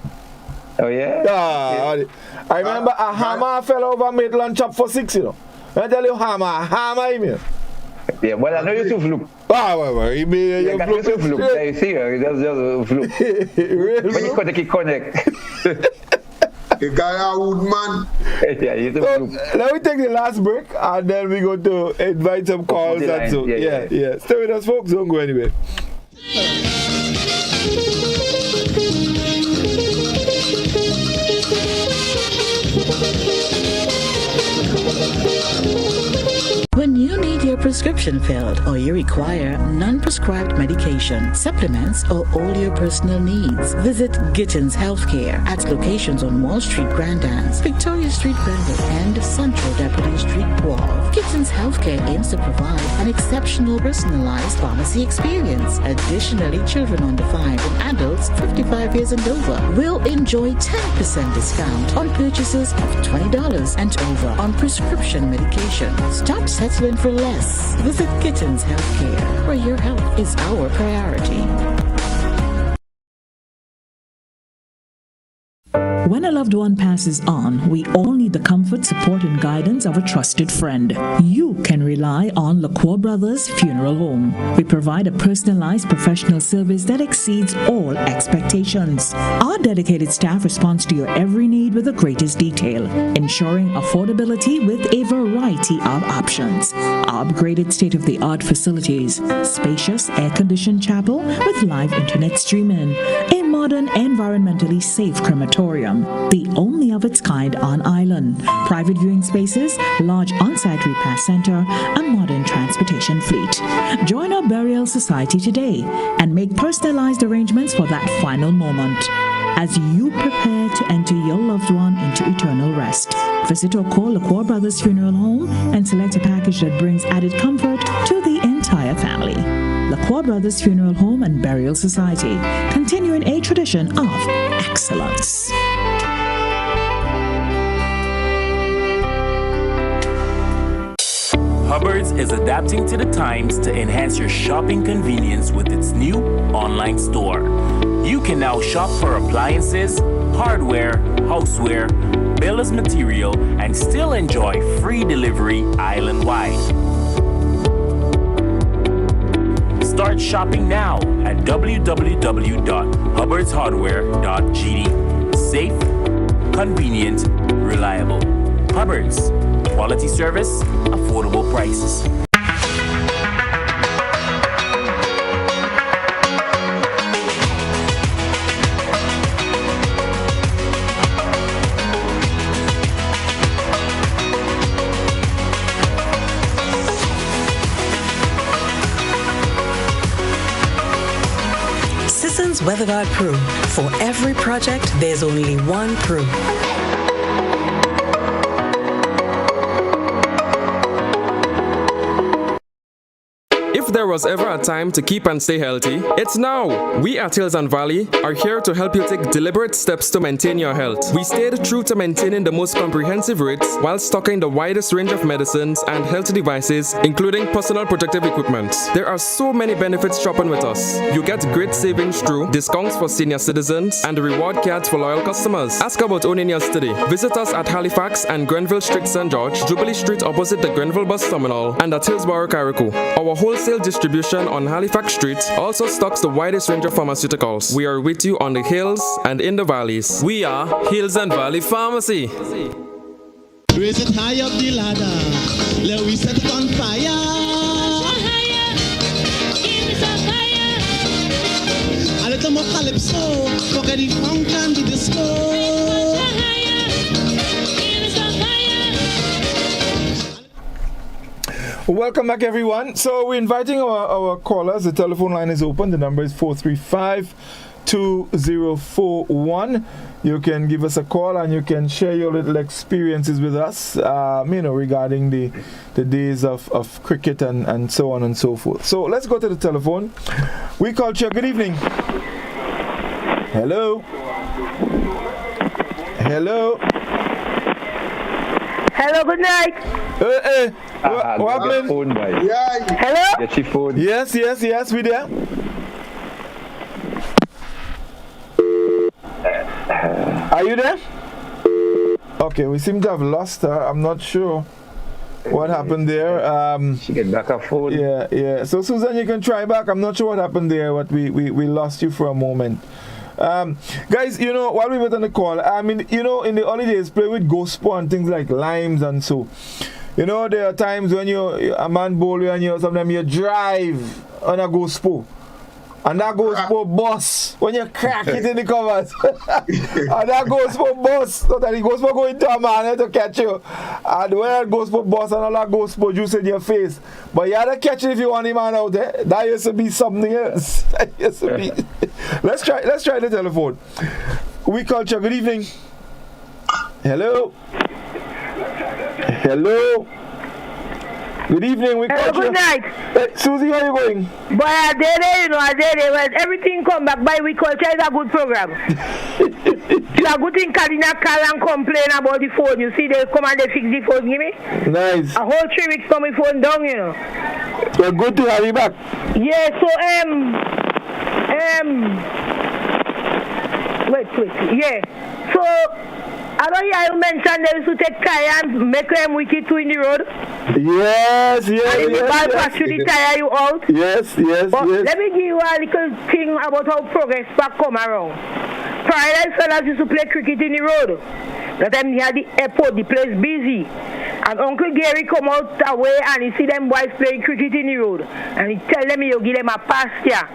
Oh, yeah?
I remember a hammer fell over Maitland chop for 6, you know. I tell you, hammer him, you know.
Yeah, well, I know you two fluke.
Well, he made
you fluke. You see, that's just a fluke. When you connect.
You got a wood man.
Yeah, you do.
So, let me take the last break and then we go to invite some calls and so. Yeah. Stay with us, folks. Don't go anywhere.
When you need your prescription filled or you require non-prescribed medication, supplements, or all your personal needs, visit Gittins Healthcare at locations on Wall Street, Grandans, Victoria Street, Brandon, and Central Deputy Street, Guelph. Gittins Healthcare aims to provide an exceptional personalized pharmacy experience. Additionally, children under 5 and adults 55 years and over will enjoy 10% discount on purchases of $20 and over on prescription medication. Stop settling for less. Visit Gittins Healthcare, where your health is our priority.
When a loved one passes on, we all need the comfort, support, and guidance of a trusted friend. You can rely on LaCour Brothers Funeral Home. We provide a personalized professional service that exceeds all expectations. Our dedicated staff responds to your every need with the greatest detail, ensuring affordability with a variety of options. Upgraded state-of-the-art facilities, spacious air-conditioned chapel with live internet streaming, a modern, environmentally safe crematorium, the only of its kind on island, private viewing spaces, large on-site repast center, a modern transportation fleet. Join our burial society today and make personalized arrangements for that final moment. As you prepare to enter your loved one into eternal rest, visit or call LaCour Brothers Funeral Home and select a package that brings added comfort to the entire family. LaCour Brothers Funeral Home and Burial Society, continuing a tradition of excellence.
Hubbard's is adapting to the times to enhance your shopping convenience with its new online store. You can now shop for appliances, hardware, houseware, builder's material, and still enjoy free delivery island-wide. Start shopping now at www.hubbardshardware.gd. Safe, convenient, reliable. Hubbard's. Quality service, affordable prices.
Sisson's WeatherGuard Pro. For every project, there's only one Pro.
If there was ever a time to keep and stay healthy, it's now. We at Hills and Valley are here to help you take deliberate steps to maintain your health. We stayed true to maintaining the most comprehensive rates while stocking the widest range of medicines and health devices, including personal protective equipment. There are so many benefits shopping with us. You get great savings through discounts for senior citizens and reward cards for loyal customers. Ask about owning yours today. Visit us at Halifax and Grenville Street, St. George, Jubilee Street opposite the Grenville Bus Terminal, and at Hillsborough, Carrico. Our wholesale distribution on Halifax Street also stocks the widest range of pharmaceuticals. We are with you on the hills and in the valleys.
We are Hills and Valley Pharmacy.
Raise it high up the ladder. Let we set it on fire. A little more calypso, forget the funk and the disco.
Welcome back, everyone. So we're inviting our callers. The telephone line is open. The number is 435-2041. You can give us a call and you can share your little experiences with us, regarding the days of cricket and so on and so forth. So let's go to the telephone. We Culture. Good evening. Hello. Hello.
Hello, good night.
What happened?
Hello?
Get your phone.
Yes, we there. Are you there? Okay, we seem to have lost her. I'm not sure what happened there.
She get back her phone.
Yeah. So Susan, you can try back. I'm not sure what happened there. What we lost you for a moment. Guys, while we were on the call, in the holidays, play with Gospo and things like limes and so. There are times when a man bowl you and sometimes you drive on a Gospo. And that Gospo bus when you crack it in the covers. And that Gospo bus, so that the Gospo go into a man to catch you. And when that Gospo bus and all that Gospo juice in your face. But you have to catch it if you want the man out there. That used to be something else. That used to be. Let's try the telephone. We Culture, good evening. Hello. Good evening, we Culture.
Good night.
Susie, how are you going?
Boy, I did it. When everything come back by We Culture is a good program. It's a good thing Kalina call and complain about the phone. You see, they come and they fix the phone, give me?
Nice.
A whole 3 weeks for my phone down,
Well, good to have you back.
Yeah, so, wait. Yeah. So, I don't hear you mention they used to take tire and make them wicked too in the road.
Yes.
And if the ball pass you, the tire you out.
Yes.
But let me give you a little thing about how progress back come around. Paradise fellas used to play cricket in the road. That time he had the airport, the place busy. And Uncle Gary come out away and he see them boys playing cricket in the road. And he tell them he'll give them a pasture.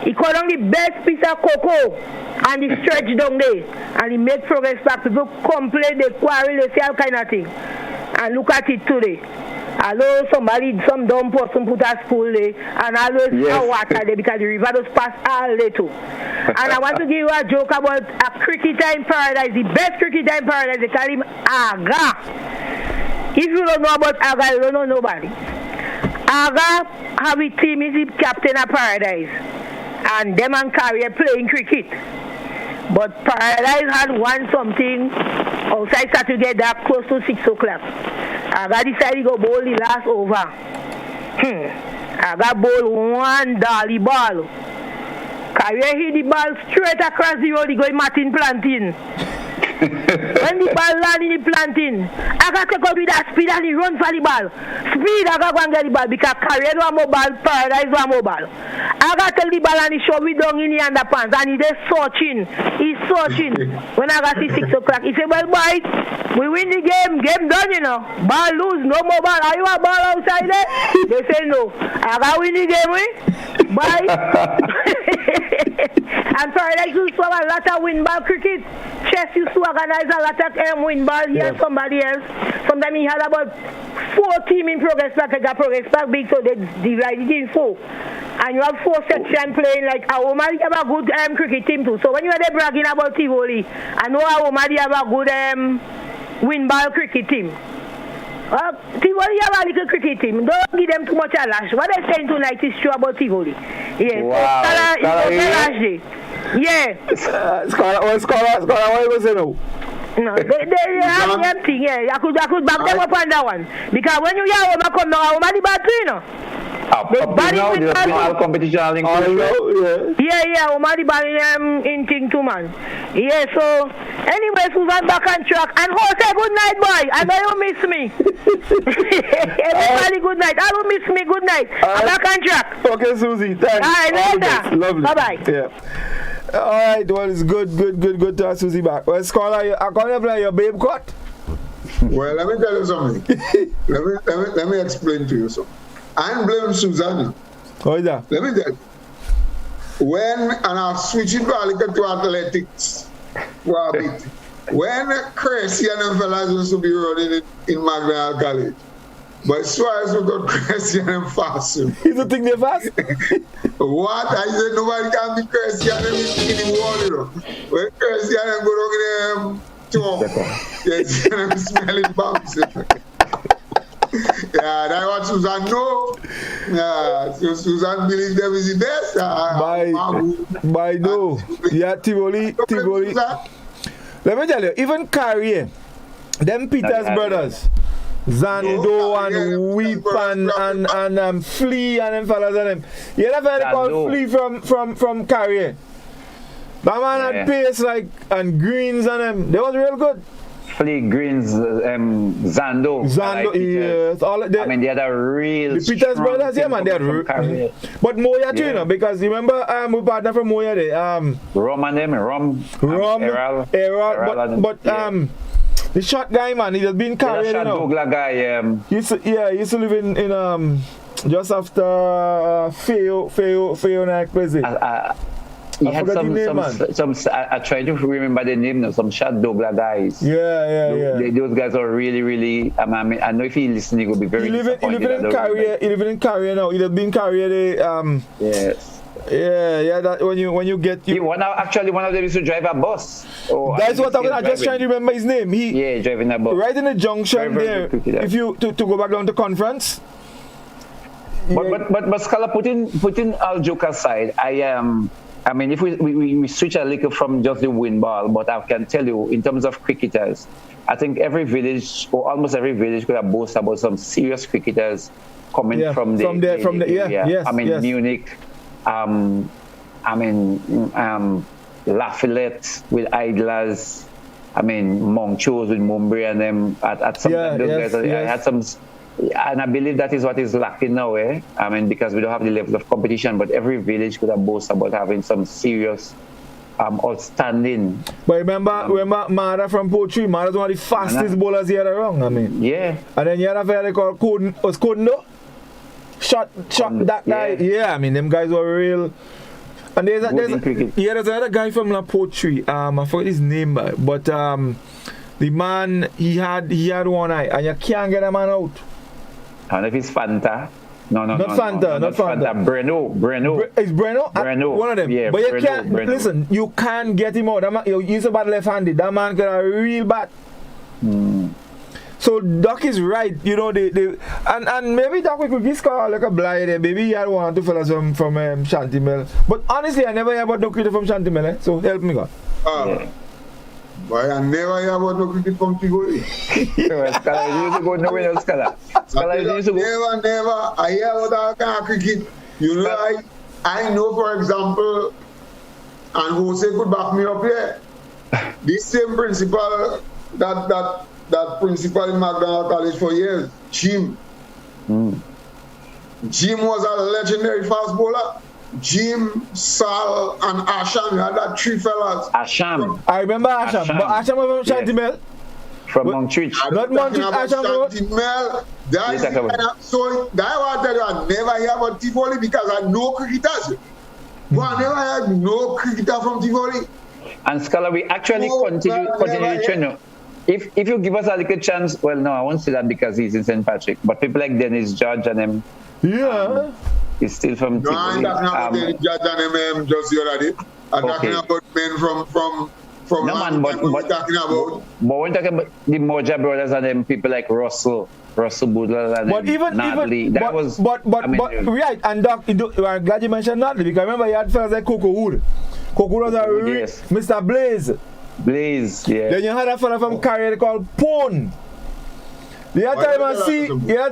He called on the best piece of cocoa and he stretch down there. And he make progress back. People complain, they quarrel, they say all kind of thing. And look at it today. Although some dumb person put a school there and always water there because the river does pass all day too. And I want to give you a joke about a cricketer in paradise, the best cricketer in paradise. They call him Aga. If you don't know about Aga, you don't know nobody. Aga have a team, is the captain of paradise. And them and Carrier playing cricket. But Paradise had won something outside Saturday that close to 6 o'clock. I got decided to go bowl the last over. I got bowl one dolly ball. Carrier hit the ball straight across the road, he going Martin planting. When the ball land in the planting, I got to go with that speed and he run for the ball. Speed, I got to go and get the ball because Carrier was mobile, Paradise was mobile. I got to tell the ball and he shove it down in the underpants and he's searching. He's searching. When I got to 6 o'clock, he said, well, boy, we win the game. Game done, Ball lose, no more ball. Are you a ball outside there? They say no. I got to win the game, Bye. And Paradise used to have a lot of win ball cricket. Chess used to organize a lot of win ball here, somebody else. Sometimes he had about 4 teams in progress back. I got progress back big, so they divided in 4. And you have 4 sections playing like Awomadi have a good cricket team too. So when you are there bragging about Tivoli, I know Awomadi have a good win ball cricket team. Tivoli have a little cricket team. Don't give them too much a lash. What they're saying tonight is true about Tivoli. Yeah.
Wow.
Yeah.
Scholar, what was it now?
No, they have them thing, yeah. I could back them up on that one. Because when you hear Oma come down, Oma the bad too,
The body competition.
Yeah, Oma the bad in thing too, man. Yeah, so anyway, Susan back on track. And Jose, good night, boy. I know you miss me. Everybody, good night. I don't miss me, good night. I'm back on track.
Okay, Susie, thanks.
All right, later.
Lovely.
Bye-bye.
Yeah. All right, well, it's good to have Susie back. Well, Scholar, I can't play your babe cut.
Well, let me tell you something. let me explain to you something. I don't blame Susanna.
Oh, yeah.
Let me tell you. And I'm switching to athletics for a bit. When Christian and fellas used to be running in McDonald College, but Suarez would got Christian and fast.
You don't think they're fast?
What? I said nobody can be Christian in the world, you know. When Christian and go down yes, I'm smelling bumps. Yeah, that's what Susan know. Yeah, so Susan believes them is the best.
By no. Yeah, Tivoli. Let me tell you, even Carrier, them Peters brothers, Zando and Weep and Flea and them fellas and them. You never heard called Flea from Carrier. That man had pace and greens and them. They was real good.
Flea, greens, Zando,
yes. All of them.
I mean, they had a real.
The Peters brothers, yeah, man, they had but Moya too, you know, because you remember we partner from Moya there.
Rom and them,
Errol, but the short guy, man, he just been carried, you know.
Douglas guy,
he used to live in just after Feo Naik Place.
He had some. I tried to remember the name now. Some short Douglas guys.
Yeah.
Those guys are really, really. I mean, I know if he listening, he will be very. He live in
Carrier now. He has been Carrier.
Yes.
Yeah. That when you get
one of them used to drive a bus.
That's what I'm just trying to remember his name.
Driving a bus.
Right in the junction there. If you to go back down to conference.
But Scala, putting all joke aside, I mean, if we switch a little from just the wind ball, but I can tell you, in terms of cricketers, I think every village or almost every village could have boast about some serious cricketers coming from the area.
Yes,
I mean, Munich, Lafayette with Idlers, I mean, Monchos with Mumbai and them at some of those guys. I had some. And I believe that is what is lacking now, I mean, because we don't have the level of competition, but every village could have boast about having some serious, outstanding.
But remember Mara from Poetry? Mara's one of the fastest bowlers he had around, I mean.
Yeah.
And then you had a fella called Kondo. Shot that guy. Yeah, I mean, them guys were real. And there's another guy from La Poetry. I forget his name, but the man, he had one eye, and you can't get a man out.
And if it's Fanta. No.
Not Fanta.
Breno.
It's Breno? One of them. Yeah, but you can't, listen, you can't get him out. He's about left-handed. That man got a real bat. So Doc is right, you know, and maybe Doc could get score like a blind. Maybe he had one or two fellas from Shantimel. But honestly, I never hear about Doc from Shantimel, so help me God.
But I never hear about no cricket from Tivoli.
Scala, you used to go nowhere else, Scala.
Never. I hear about that kind of cricket. You know, I know, for example, and Jose could back me up here. This same principal, that principal in McDonald College for years, Jim. Jim was a legendary fast bowler. Jim, Sal, and Asham. You had that three fellas.
Asham.
I remember Asham. But Asham was from Shantimel.
From Montreach.
Not Montreach, Asham.
Shantimel. So that I tell you, I never hear about Tivoli because I know cricketers. But I never heard no cricketer from Tivoli.
And Scala, we actually continue to train. If you give us a little chance, well, no, I won't say that because he's in St. Patrick. But people like Dennis Judge and him.
Yeah.
He's still from
No, I'm talking about the judge and just the other day. I'm talking about men from
no, man, but we're talking about the Moja brothers and them people like Russell Boodle and
but even
Nadley.
Right, and Doc, I'm glad you mentioned Nadley because I remember you had fellas like Coco Wood. Coco was a Mr. Blaze, yeah. Then you had a fella from Carrier called Pone. The other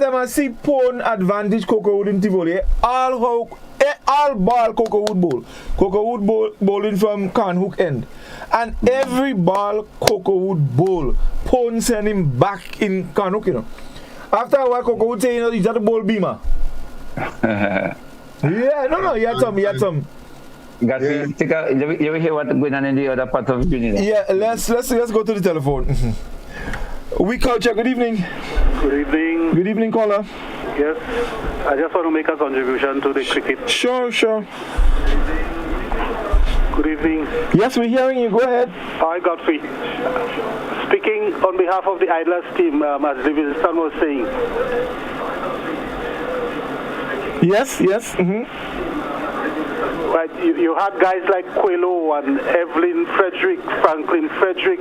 time I see Pone advantage Coco Wood in Tivoli. All ball Coco Wood bowl. Coco Wood bowling from Canhook end. And every ball Coco Wood bowl, Pone send him back in Canhook, you know. After a while, Coco Wood say, you know, he's at the ball beamer. He had some.
Godfrey, you hear what's going on in the other part of Trinidad?
Yeah, let's go to the telephone. We Culture, good evening.
Good evening.
Good evening, caller.
Yes, I just want to make a contribution to the cricket.
Sure.
Good evening.
Yes, we're hearing you. Go ahead.
Hi, Godfrey. Speaking on behalf of the Idlers team, as Livingston was saying.
Yes.
Right, you had guys like Quello and Evelyn Frederick, Franklin Frederick.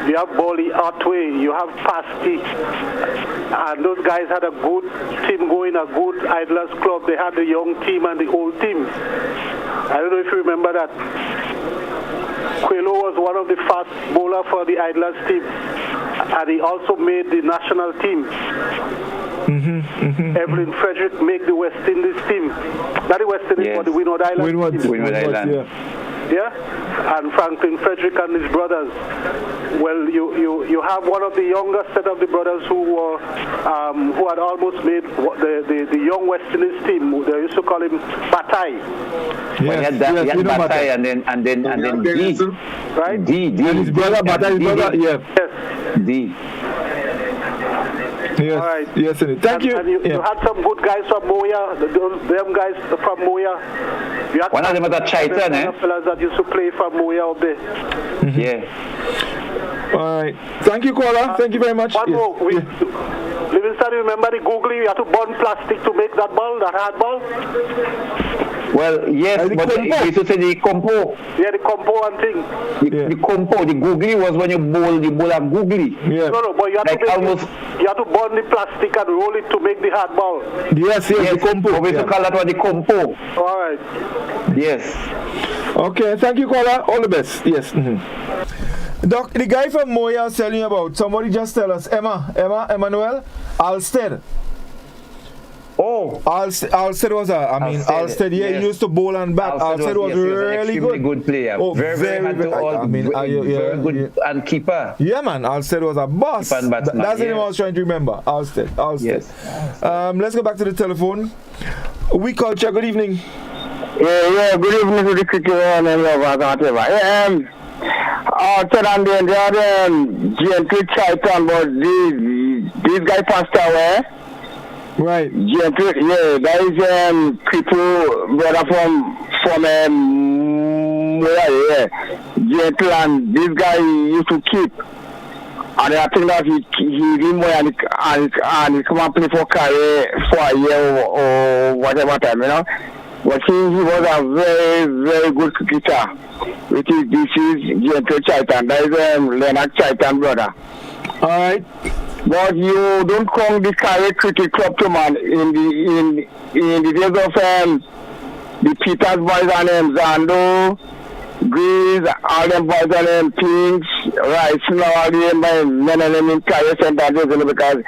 You have Bolly Otway, you have Pasty, and those guys had a good team going, a good Idlers club. They had the young team and the old team. I don't know if you remember that. Quello was one of the fast bowler for the Idlers team, and he also made the national team. Evelyn Frederick made the West Indies team. Not the West Indies, but the Windward Islands team.
Windward Island.
Yeah, and Franklin Frederick and his brothers. Well, you have one of the younger set of the brothers who had almost made the young West Indies team. They used to call him Batai.
He had Batai and then D.
Right?
D.
And his brother Batai,
Yes.
D.
Yes.
All right.
Yes, thank you.
And you had some good guys from Moya. Them guys from Moya.
One of them was a Chiton,
fellas that used to play from Moya up there.
Yeah.
All right. Thank you, caller. Thank you very much.
One more. Livingston, remember the googly? You had to burn plastic to make that ball, that hard ball?
Well, yes, but you used to say the compo.
Yeah, the compo and thing.
The compo, the googly was when you bowl a googly.
Yeah.
No, but you have to burn the plastic and roll it to make the hard ball.
Yes, the compo.
We used to call that one the compo.
All right.
Yes.
Okay, thank you, caller. All the best. Yes. Doc, the guy from Moya was telling you about, somebody just tell us, Emmanuel Alsted.
Oh,
Alsted was Alsted, he used to bowl and bat. Alsted was really
good player.
Oh,
very good and keeper.
Yeah, man, Alsted was a boss. That's the name I was trying to remember. Alsted.
Yes.
Let's go back to the telephone. We Culture, good evening.
Yeah, good evening to the cricket and whatever. Outside and then the other GNP Chiton, but this guy passed away.
Right.
GNP, yeah, that is people brother from GNP, and this guy used to keep. And I think that he did more and he come and play for career for a year or whatever time, you know. But he was a very, very good cricketer. This is Gentle Chiton. That is Leonard Chiton, brother.
All right.
But you don't call the Career Cricket Club to man in the days of the Peters boys and them, Zando, Grease, all them boys and them, Pinks, Rice, all the men and them in Career Center, because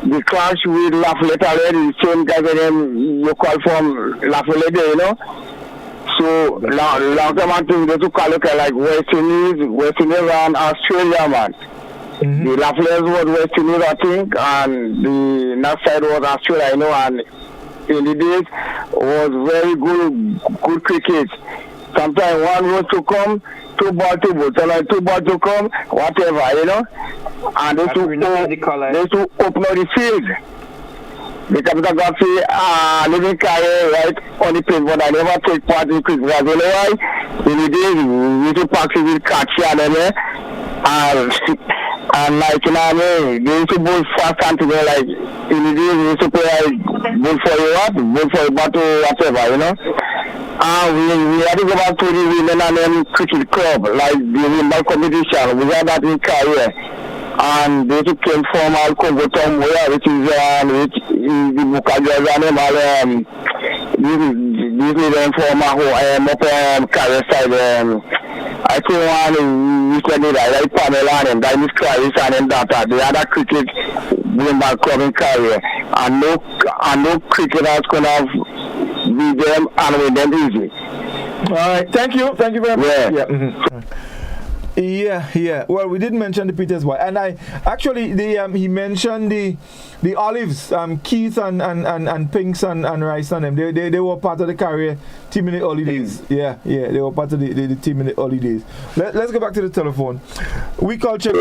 the clash with Lafayette already, the same guys that you call from Lafayette, you know. So long time until they to call like West Indies and Australia, man. The Lafayette was West Indies, I think, and the next side was Australia, you know, and in the days was very good cricket. Sometimes one was to come, two ball to come, whatever, you know. And they to open up the field. The Captain Godfrey living career right on the pitch, but I never take part in cricket because you know why? In the days we used to practice with catchy and them, and like you know what I mean, they used to bowl fast and together like in the days we used to play like bowl for your battle, whatever, you know. We had to go back to the women and then cricket club, like the women competition. We had that in career. And they came from Al Congo Tom, which is the Bukajas and this is them from up career side. I think one recently like Panelists and Diamond Clarice and that the other cricket women club in career. And no cricketers can have with them and with them easy.
All right, thank you very much.
Yeah.
Yeah. Well, we didn't mention the Peters boy, and I actually he mentioned the Olives, Keith and Pinks and Rice and them. They were part of the career team in the early days. Yeah, they were part of the team in the early days. Let's go back to the telephone. We Culture.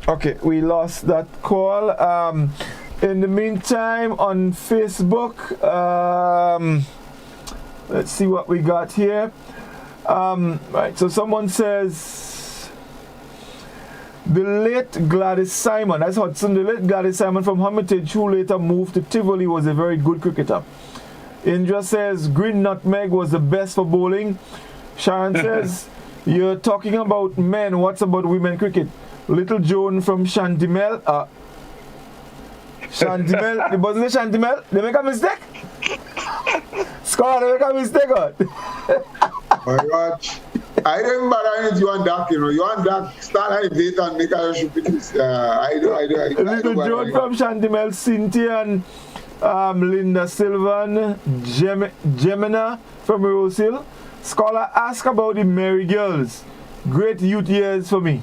Okay, we lost that call. In the meantime, on Facebook, let's see what we got here. Right, so someone says the late Gladys Simon, that's Hudson, the late Gladys Simon from Hermitage, who later moved to Tivoli, was a very good cricketer. Indra says green nutmeg was the best for bowling. Sharon says you're talking about men, what's about women cricket? Little Joan from Shantimel. Shantimel, wasn't it Shantimel? They make a mistake? Scott, they make a mistake.
My God. I don't bother with you on that, you know. You on that, start a date and make a shoot. I do.
Little Joan from Shantimel, Cynthia and Linda Sylvan, Gemina from Rose Hill. Scholar, ask about the Mary Girls. Great youth years for me.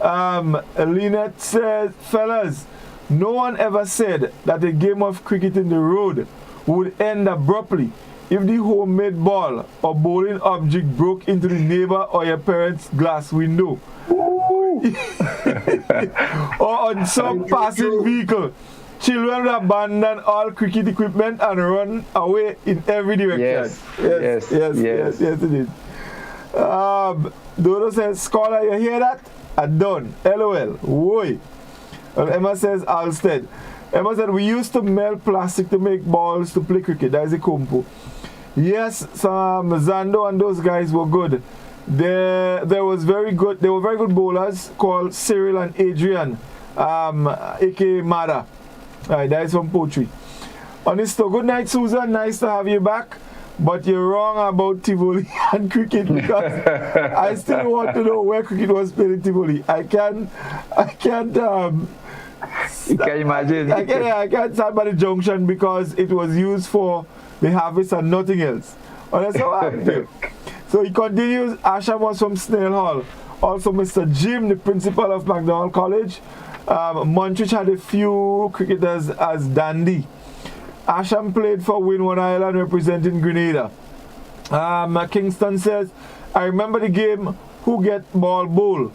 Lynette says, fellas, no one ever said that a game of cricket in the road would end abruptly if the homemade ball or bowling object broke into the neighbor or your parents' glass window. Or on some passing vehicle. Children will abandon all cricket equipment and run away in every direction. Yes, it is. Dodo says, Scholar, you hear that? Done. LOL. Woi. And Emma says, Alstead. Emma said, we used to melt plastic to make balls to play cricket. That is a compo. Yes, some Zando and those guys were good. They were very good bowlers called Cyril and Adrian, aka Mada. Right, that is from poetry. Honesto, good night, Susan. Nice to have you back. But you're wrong about Tivoli and cricket because I still want to know where cricket was played in Tivoli. I can't.
You can imagine.
I can't start by the junction because it was used for the harvest and nothing else. Oh, that's how I feel. So he continues. Asham was from Snail Hall. Also, Mr. Jim, the principal of McDonald College. Montrich had a few cricketers as dandy. Asham played for Windward Island representing Grenada. Kingston says, I remember the game who get ball bowl.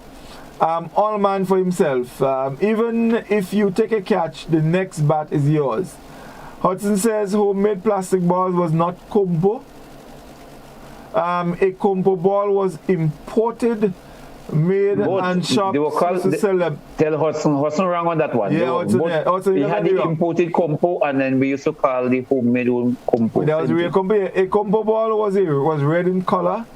All man for himself. Even if you take a catch, the next bat is yours. Hudson says homemade plastic balls was not compo. A compo ball was imported, made and shopped to sell them.
Tell Hudson wrong on that one.
Yeah, Hudson,
he had the imported compo and then we used to call the homemade compo.
That was real compo. A compo ball was red in color.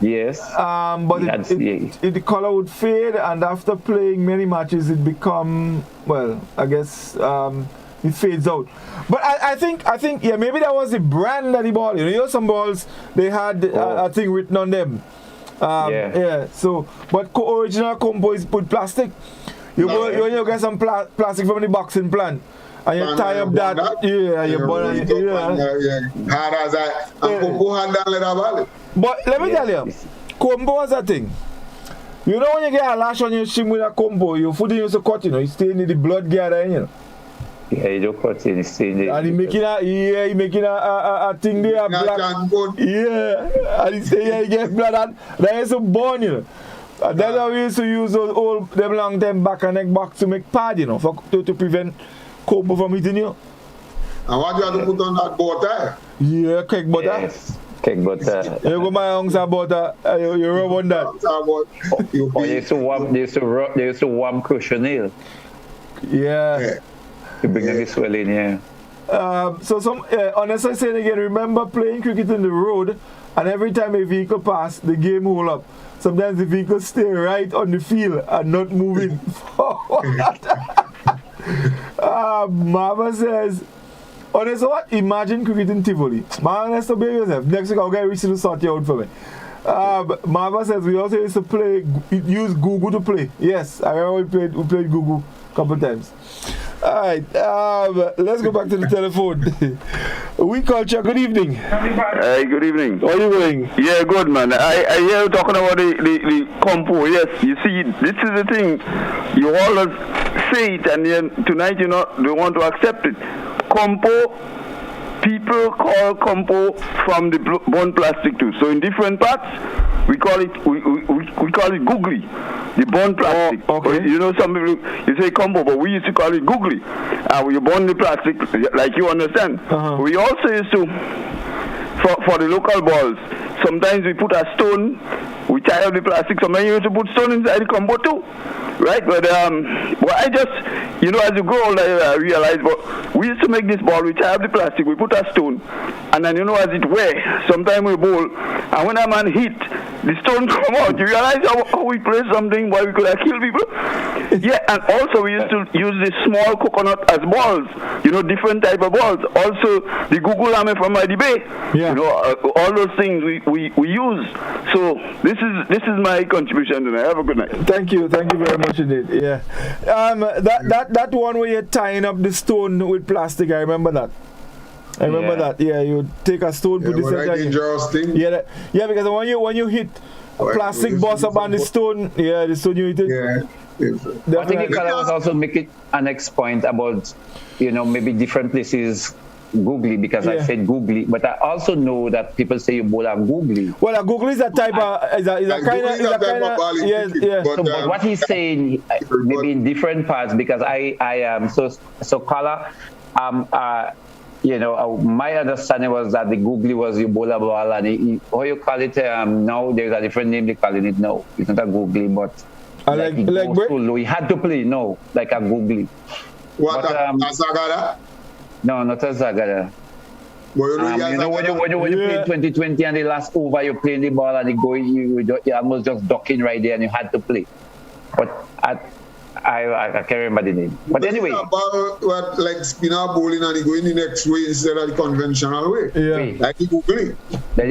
Yes.
But the color would fade, and after playing many matches, it become, well, I guess it fades out. But I think, yeah, maybe that was the brand of the ball. You know, some balls they had a thing written on them. Yeah. So, but original compo is put plastic. You get some plastic from the boxing plant. And you tie up that,
hard as that. And combo had that leather ball.
But let me tell you, combo is a thing. You know when you get a lash on your shin with a combo, your foot used to cut, you stay in the blood gathering, you know.
Yeah, you don't cut in, stay in
and he making a thing there, black. Yeah, and he say, yeah, he get blood, and that is so born, you know. And that's how we used to use those old, them long time back and neck box to make pad, you know, to prevent combo from eating you.
And what do you have to put on that butter?
Yeah, cake butter.
Yes. Cake butter.
You go buy ounce of butter, you rub on that.
They used to warm cushion.
Yeah.
To bring the swelling, yeah.
So honestly saying again, remember playing cricket in the road, and every time a vehicle passed, the game hold up. Sometimes the vehicle stay right on the field and not moving forward. Mama says, honestly, what? Imagine cricket in Tivoli. Mama, let's obey yourself. Next week I'll get Reece to sort you out for me. Mama says we also used to use Google to play. Yes, I remember we played Google a couple times. Alright, let's go back to the telephone. We Culture, good evening.
Hey, good evening.
How are you doing?
Yeah, good man. I hear you talking about the compo. Yes, you see, this is the thing. You always say it, and then tonight you don't want to accept it. Compo, people call compo from the bone plastic too. So in different parts, we call it googly. the bond plastic.
Okay.
You know, some people, you say combo, but we used to call it googly. You bond the plastic, like you understand. We also used to, for the local balls, sometimes we put a stone, we tie up the plastic, sometimes you used to put stone inside the combo too. Right, but I just, you know, as you grow older, I realize, but we used to make this ball, we tie up the plastic, we put a stone, and then, you know, as it wear, sometimes we bowl, and when a man hit, the stone come out. You realize how we play something why we could have killed people? Yeah, and also we used to use this small coconut as balls, you know, different type of balls. Also, the Google Army from the Bay, you know, all those things we use. So this is my contribution tonight. Have a good night.
Thank you very much indeed. Yeah, that one where you're tying up the stone with plastic, I remember that. I remember that. Yeah, you take a stone, put this
dangerous thing.
Yeah, because when you hit a plastic boss up on the stone, the stone you hit it.
Yeah. I think I was also making an next point about, you know, maybe different places googly, because I said googly, but I also know that people say you bowl a googly.
Well, a googly is a type of is a kind of
yes. But what he's saying maybe in different parts, because I am so color you know, my understanding was that the googly was you bowl a ball, and how you call it now, there's a different name they calling it now. It's not a googly, but like so low. He had to play like a googly.
What, a Zagara?
No, not a Zagara. You know, when you play 2020 and the last over, you play the ball and you almost just ducking right there, and you had to play. But I can't remember the name. But anyway.
About like spinner bowling and you go in the next way instead of the conventional way.
Yeah.
Like the googly. But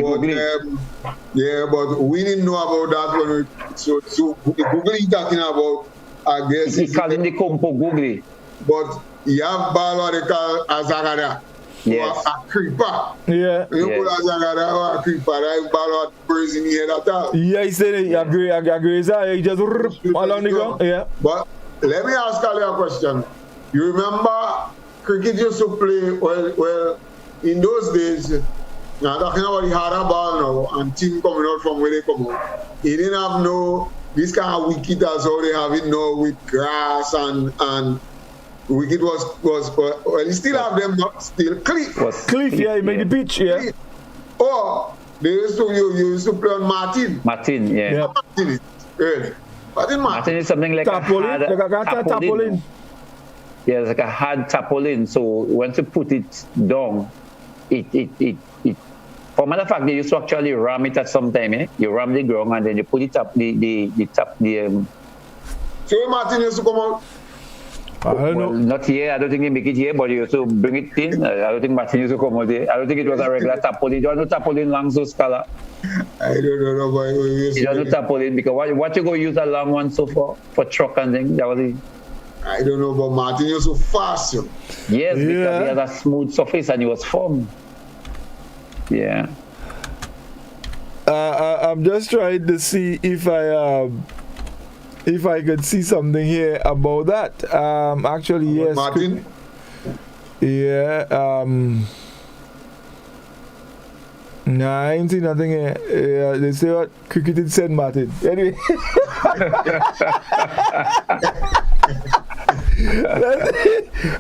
we didn't know about that when we. So the googly you're talking about, I guess.
He's calling the compo googly.
But you have ball what they call a Zagara.
Yes.
A creeper.
Yeah.
You put a Zagara or a creeper, that ball what birds in the head at all.
Yeah, he said it. You agree, sir. He just along the ground. Yeah.
But let me ask you a question. You remember cricket used to play, well in those days, now talking about the harder ball now, and team coming out from where they come out. He didn't have this kind of wicket as how they have it now with grass and wicket well, he still have them, but still cliff.
He made the pitch, yeah.
Oh, you used to play on Martin.
Martin, yeah.
Martin is early.
Martin is something like
tarpaulin.
Yeah, it's like a hard tarpaulin. So once you put it down, it for matter of fact, they used to actually ram it at some time. You ram the ground and then you put it up the
So Martin used to come out.
I don't know.
Not here. I don't think they make it here, but you used to bring it in. I don't think Martin used to come out here. I don't think it was a regular tarpaulin. You don't know tarpaulin long so scholar.
I don't know why we used to.
You don't know tarpaulin because what you go use a long one so for truck and things. That was it.
I don't know, but Martin used so fast.
Yes, because he had a smooth surface and he was firm. Yeah.
I'm just trying to see if I could see something here about that. Actually, yes.
Martin?
Yeah. Nah, I ain't see nothing here. Yeah, they say what cricket did St. Martin. Anyway.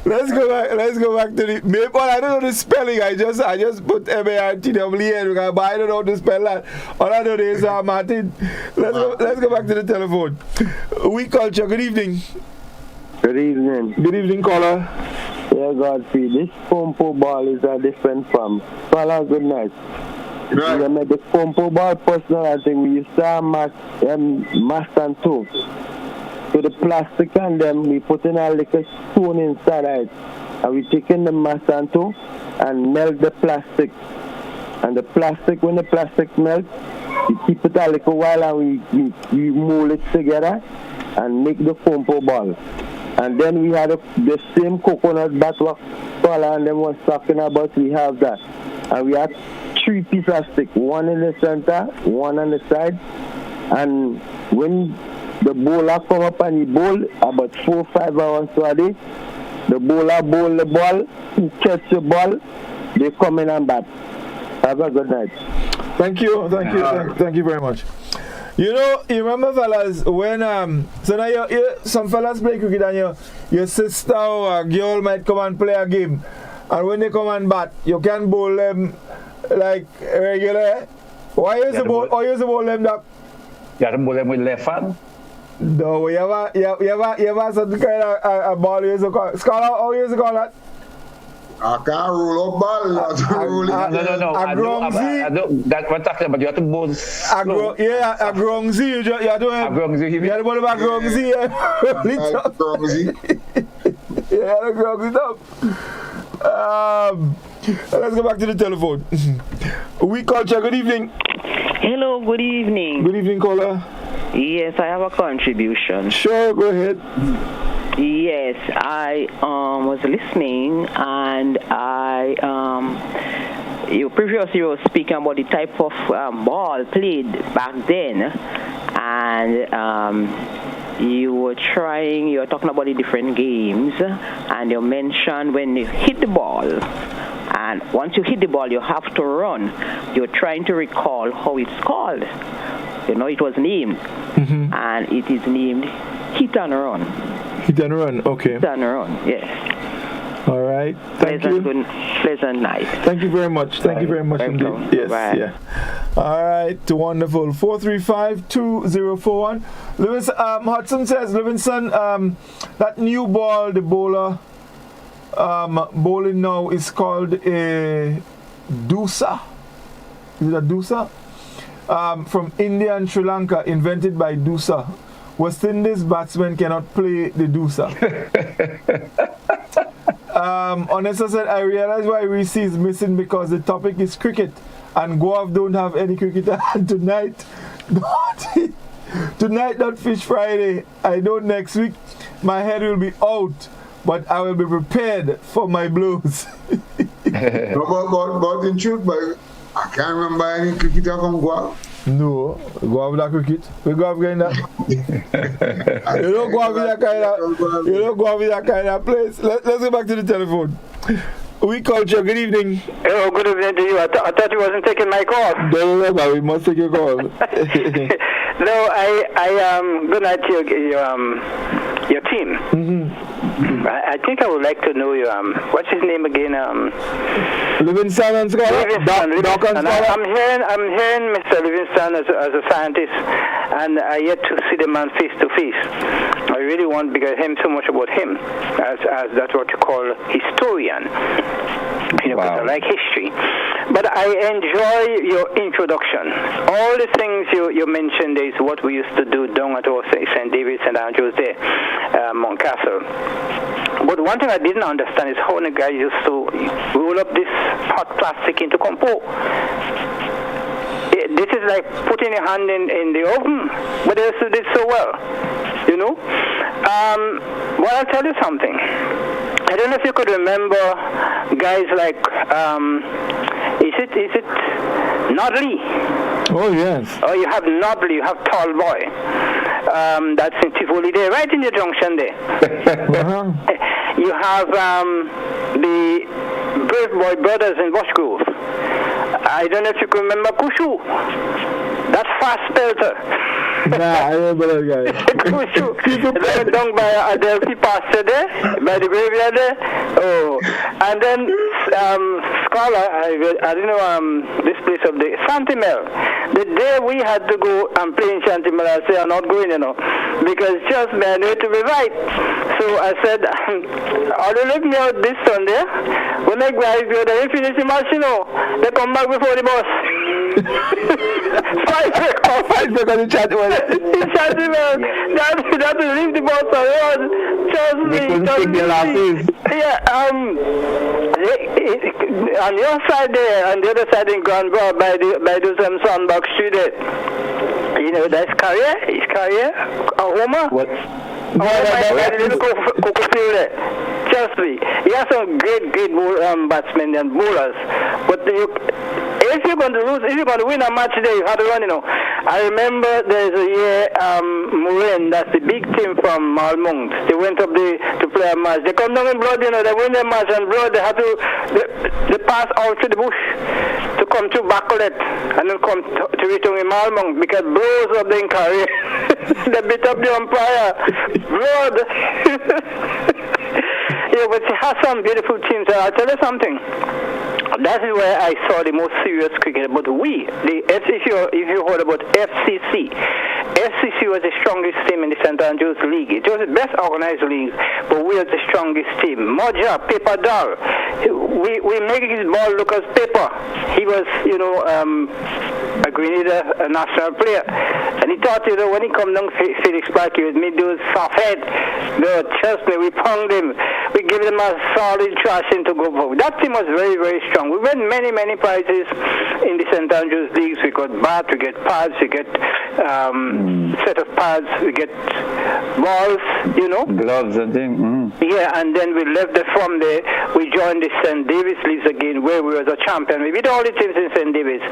Let's go back to the maple. I don't know the spelling. I just put MARTWN, but I don't know how to spell that. All I know is Martin. Let's go back to the telephone. We Culture. Good evening.
Good evening.
Good evening, caller.
Yeah, Godfrey. This Pompo ball is different from. Caller, good night.
Right.
We made the Pompo ball personal. I think we used to have mass and two. So the plastic and them, we put in a little stone inside it. And we take in the mass and two and melt the plastic. And the plastic, when the plastic melts, we keep it a little while and we mold it together and make the Pompo ball. And then we had the same coconut that was Paula and them was talking about. We have that. And we had 3 pieces of stick, one in the center, one on the side. And when the bowler come up and he bowl about 4 or 5 hours a day, the bowler bowl the ball, he catch the ball, they come in and bat. Have a good night.
Thank you very much. You know, you remember, fellas, when so now some fellas play cricket and your sister or a girl might come and play a game, and when they come and bat, you can bowl them like regular. Why you bowl them that?
You have to bowl them with left hand.
No, you have some kind of ball. You call Scholar, how you call that?
I can't roll up ball.
No.
A grongzi.
That's what I'm talking about. You have to bowl.
A grongzi. You have to bowl a grongzi. Yeah, a grongzi up. Let's go back to the telephone. We culture. Good evening.
Hello. Good evening.
Good evening, caller.
Yes, I have a contribution.
Sure, go ahead.
Yes, I was listening, and you previously were speaking about the type of ball played back then, and you were talking about the different games, and you mentioned when you hit the ball, and once you hit the ball, you have to run. You're trying to recall how it's called. You know, it was named, and it is named Hit and Run.
Hit and Run, okay.
Hit and Run, yes.
All right. Thank you.
Pleasant night.
Thank you very much. Thank you very much indeed. Yes.
Bye.
Yeah. All right. Wonderful. 435-2041. Livingston, Hudson says, Livingston, that new ball, the bowler bowling now is called a Dusa. Is it a Dusa? From India and Sri Lanka, invented by Dusa. West Indies batsmen cannot play the Dusa. Honestly said, I realize why Reece is missing because the topic is cricket and Guav don't have any cricketer tonight. Tonight, not Fish Friday. I know next week my head will be out, but I will be prepared for my blows.
But in truth, I can't remember any cricketer from Guav.
No, Guav that cricket. We Guav going that. You don't Guav with that kind of place. Let's go back to the telephone. We culture. Good evening.
Hello, good evening to you. I thought you wasn't taking my call.
No, but we must take your call.
No, I good night to your team. I think I would like to know you. What's his name again?
Livingston and Scholar.
And I'm hearing Mr. Livingston as a scientist, and I yet to see the man face to face. I really want to get him so much about him, as that's what you call historian. You know, because I like history. But I enjoy your introduction. All the things you mentioned is what we used to do down at St. David, St. Andrews there, Mount Castle. But one thing I didn't understand is how the guy used to roll up this hot plastic into compost. This is like putting your hand in the oven, but they did it so well, you know. Well, I'll tell you something. I don't know if you could remember guys like, is it Nodley?
Oh, yes.
Oh, you have Nodley, you have Tall Boy. That's in Tivoli there, right in the junction there. You have the Brave Boy Brothers in Bushgrove. I don't know if you can remember Kushu. That fast pelter.
Nah, I remember that guy.
Kushu. That down by Adelphi Pasture there, by the graveyard there. Oh, and then Scholar, I don't know this place of the Santimel. The day we had to go and play in Santimel, I said I'm not going, you know, because just man, I need to be right. So I said, I'll let me out this Sunday. When I go, they finish the match, you know, they come back before the bus. 5 o'clock on the chat. That will leave the bus alone. Trust me. Yeah, on your side there, on the other side in Grand Bar by those Sandbox Street there. You know, that's Carrier. Is Carrier a Homer? What? Little Cocoa Field there. Trust me. You have some great batsmen and bowlers. But if you're going to lose, if you're going to win a match today, you have to run, you know. I remember there's a year, Morin, that's the big team from Malmont. They went up to play a match. They come down in blood, they win their match, and blood, they had to they pass out to the bush to come to Bacolet and then come to return in Malmont because blows up the career. They beat up the umpire. Blood. Yeah, but she has some beautiful teams. I'll tell you something. That is where I saw the most serious cricket. But if you heard about FCC was the strongest team in the St. Andrews League. It was the best organized league, but we are the strongest team. Moja, paper doll. We make his ball look as paper. He was, a Grenada, a national player. And he thought, when he come down Felix Park, he would make those soft head. No, trust me, we pound him. We give them a solid thrashing to go for. That team was very, very strong. We won many, many prizes in the St. Andrews Leagues. We got bats, we get pads, we get set of pads, we get balls,
gloves and things.
Yeah, and then we left from there. We joined the St. Davis Leagues again, where we were the champion. We beat all the teams in St. Davis.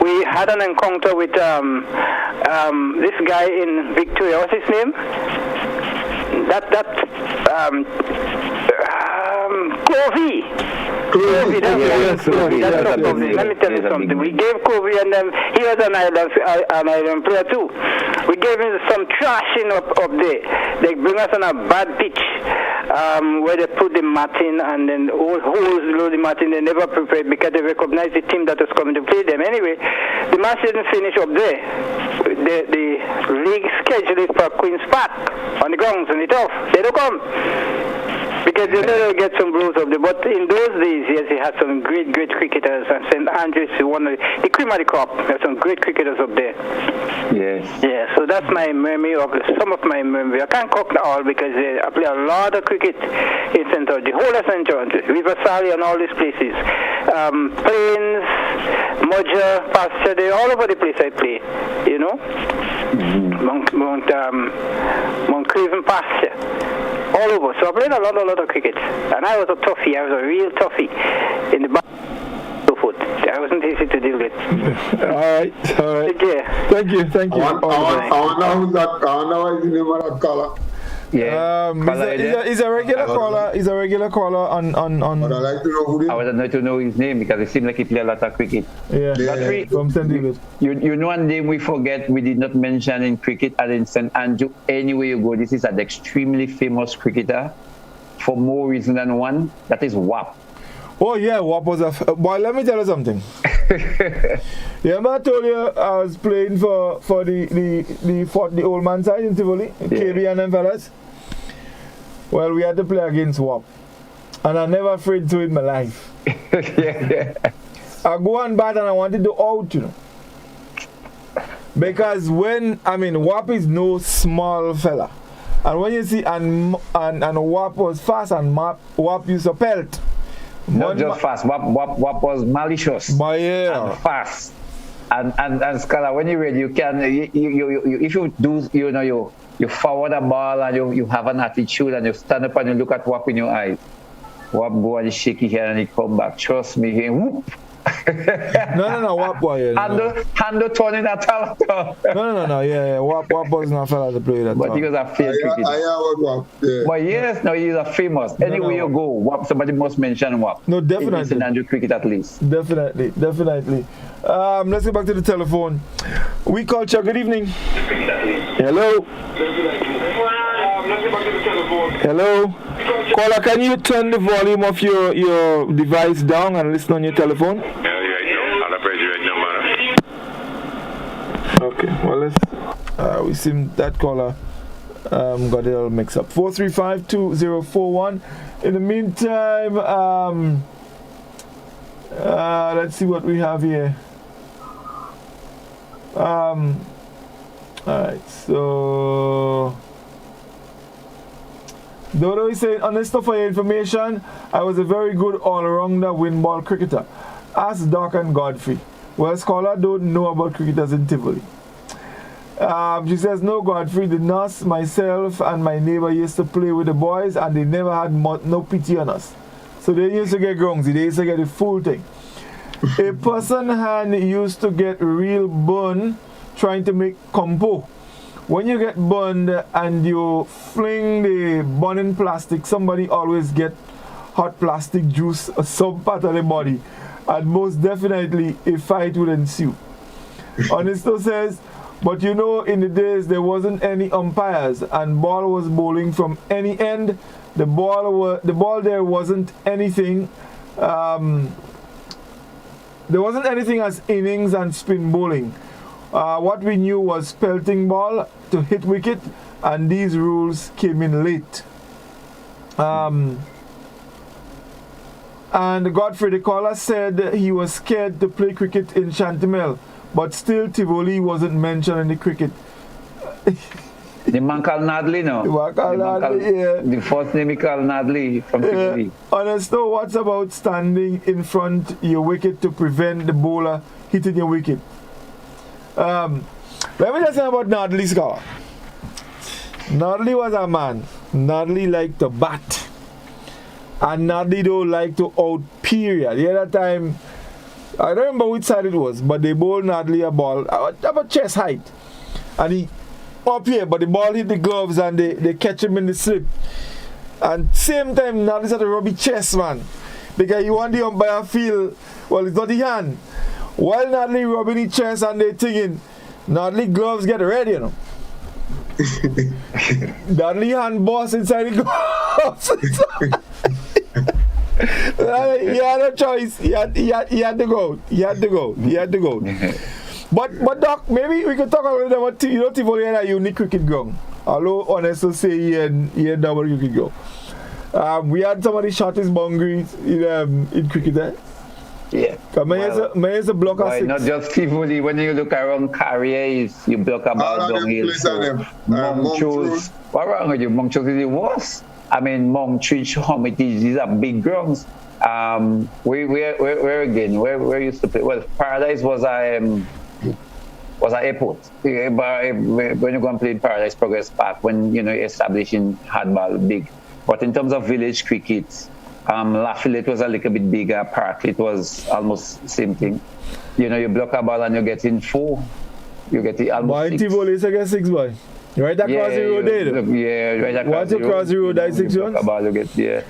We had an encounter with this guy in Victoria. What's his name? Covey. Let me tell you something. We gave Covey, and he was an island player too. We gave him some trashing up there. They bring us on a bad pitch where they put the mat in, and then holes below the mat in. They never prepared because they recognized the team that was coming to play them. Anyway, the match didn't finish up there. The league scheduled it for Queen's Park on the grounds, and it off. They don't come. Because they will get some blows up there. But in those days, yes, he had some great cricketers. And St. Andrews is one of the cream of the crop. There's some great cricketers up there.
Yes.
Yeah, so that's my memory of some of my memory. I can't cook all because I play a lot of cricket in St. George. The whole of St. George, River Sally and all these places. Plains, Moja, Pasture, they're all over the place I play, Mount Cleveland Pasture. All over. So I played a lot of cricket. And I was a toughie. I was a real toughie in the back foot. I wasn't easy to deal with.
All right.
Take care.
Thank you.
I wonder what's the name of that caller.
Yeah.
He's a regular caller. He's a regular caller on.
But I'd like to know who.
I would like to know his name because it seemed like he played a lot of cricket.
Yeah. From St. David.
You know one name we forget we did not mention in cricket and in St. Andrew. Anywhere you go, this is an extremely famous cricketer for more reason than one. That is WAP.
Oh yeah, WAP was a. Boy, let me tell you something. Remember I told you I was playing for the old man side in Tivoli, KB and them fellas. Well, we had to play against WAP. And I never afraid to in my life. I go on bat and I wanted to out, Because WAP is no small fella. And when you see, and WAP was fast and WAP used to pelt.
Not just fast, WAP was malicious. And fast. And Scholar, when you read, you can, if you do, you forward a ball and you have an attitude and you stand up and you look at WAP in your eyes. WAP go and shaky here and he come back. Trust me, he whoop.
No, WAP boy.
Handle turning that all.
No. Yeah. WAP was not a fella to play that.
But he was a famous cricketer. But yes, no, he's a famous. Anywhere you go, WAP, somebody must mention WAP.
No, definitely.
In St. Andrew cricket at least.
Definitely. Let's go back to the telephone. We culture. Good evening. Hello. Hello. Caller, can you turn the volume of your device down and listen on your telephone? Okay, well, let's. We seem that caller got it all mixed up. 435-2041. In the meantime, let's see what we have here. Alright, so Dodo is saying, on this stuff for your information, I was a very good all-rounder win ball cricketer. Ask Doc and Godfrey. Well, Scholar don't know about cricketers in Tivoli. She says, no, Godfrey, the nurse, myself, and my neighbor used to play with the boys, and they never had no pity on us. So they used to get grungy, they used to get the full thing. A person hand used to get real burn trying to make compo. When you get burned and you fling the burning plastic, somebody always get hot plastic juice or some part of the body, and most definitely a fight will ensue. Honesto says, but you know, in the days there wasn't any umpires and ball was bowling from any end. The ball there wasn't anything. There wasn't anything as innings and spin bowling. What we knew was pelting ball to hit wicket, and these rules came in late. And Godfrey, the caller, said he was scared to play cricket in Chantimel, but still Tivoli wasn't mentioned in the cricket.
The man called Nadley now. The first name he called Nadley from Tivoli.
Honesto, what's about standing in front of your wicket to prevent the bowler hitting your wicket? Let me just say about Nadley's car. Nadley was a man. Nadley liked to bat. And Nadley don't like to out period. The other time, I don't remember which side it was, but they bowled Nadley a ball about chest height. And he up here, but the ball hit the gloves and they catch him in the slip. And same time, Nadley's at the rubby chest, man. Because you want the umpire feel, well, it's not the hand. While Nadley rubbing his chest and they thinking, Nadley gloves get ready, you know. Nadley hand boss inside the gloves. He had a choice. He had to go. He had to go. But Doc, maybe we could talk a little bit about, you know, Tivoli had a unique cricket ground. Although honest to say he had double cricket ground. We had some of the shortest boundaries in cricket there.
Yeah.
Well, a block of 6.
Not just Tivoli. When you look around Carriers, you block about downhill. Montrose. What wrong with you? Montrose is the worst. I mean, Montreach, Hermitage, these are big grounds. Where again? Where used to play? Well, Paradise was an airport. When you go and play Paradise Progress Park, when you know establishing hardball big. But in terms of village cricket, Lafayette was a little bit bigger. Parklet was almost the same thing. You know, you block a ball and you get in 4. You get it almost 6.
Tivoli is against 6 boy. Right across the road there.
Right across
once you cross the road, that's 6 runs.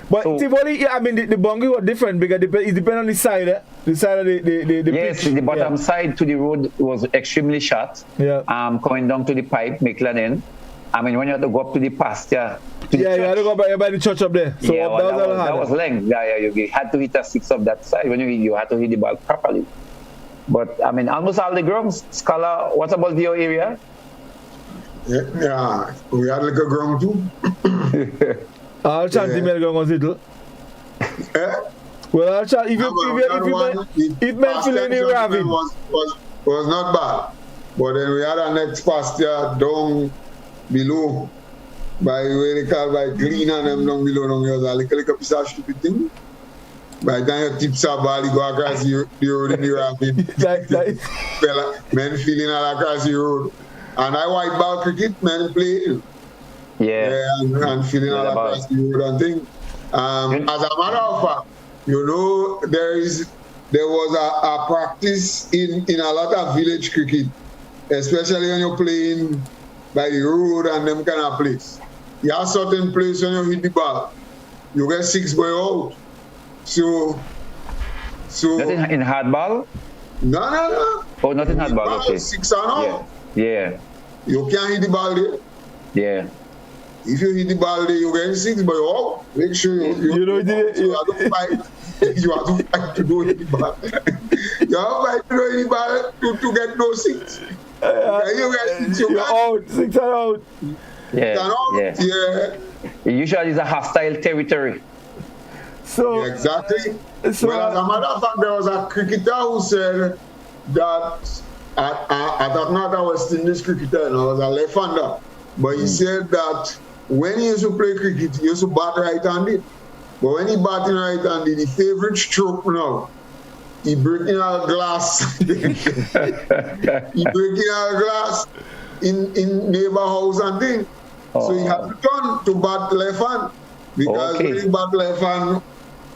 But so, Tivoli, I mean, the boundary was different because it depends on the side, the side of the
yes,
pitch.
The bottom side to the road was extremely short.
Yeah.
Coming down to the pipe, Maitland end. I mean, when you had to go up to the pasture.
You had to go by the church up there. So
yeah, that was length. Yeah, you had to hit a 6 of that side when you had to hit the ball properly. But I mean, almost all the grounds. Scholar, what about your area?
Yeah, we had like a ground too.
I'll chant him ground was little. Well, I'll chant if men feel any raving
was not bad. But then we had a next pasture down below by where they call by Green and them down below. There was a little piece of stupid thing. By the time you tips a ball, you go across the road in the rapid. Men feeling all across the road. And I white ball cricket, men play. And feeling all across the road and thing. As a matter of fact, you know, there was a practice in a lot of village cricket, especially when you're playing by the road and them kind of place. You have certain place when you hit the ball, you get 6 boy out. So
nothing in hardball?
No.
Oh, not in hardball, okay.
6 and out.
Yeah.
You can't hit the ball there.
Yeah.
If you hit the ball there, you get 6, but make sure you have to fight. You have to fight to do the ball. You have to fight to do the ball to get those 6. You get 6, you're
out. 6 are out.
Yeah. Usually it's a hostile territory.
So exactly. Well, as a matter of fact, there was a cricketer who said that I thought not a West Indies cricketer, and I was a left-hander. But he said that when he used to play cricket, he used to bat right-handed. But when he batting right-handed, his favorite stroke now, he breaking a glass. He breaking a glass in neighbor house and thing. So he had to turn to bat left hand. Because when he bat left hand,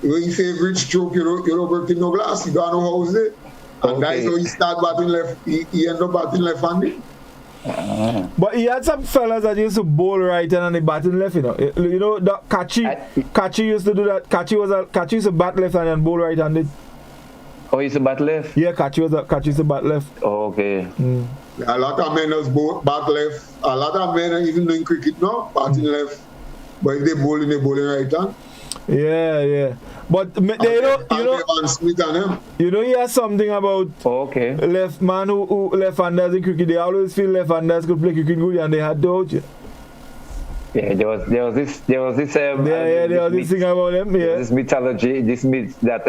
his favorite stroke, you don't break no glass, you got no house there. And that's how he start batting left. He end up batting left-handed.
But he had some fellas that used to bowl right and they batting left, you know. You know, Kachi used to do that. Kachi used to bat left and bowl right handed.
Oh, he used to bat left?
Yeah, Kachi used to bat left.
Oh, okay.
A lot of men has bat left. A lot of men, even in cricket now, batting left. But if they bowling right hand.
Yeah. But they you know, he has something about left man who left-handers in cricket. They always feel left-handers could play cricket good, and they had to out.
Yeah, there was this
there was this thing about them. Yeah,
this mythology, this myth that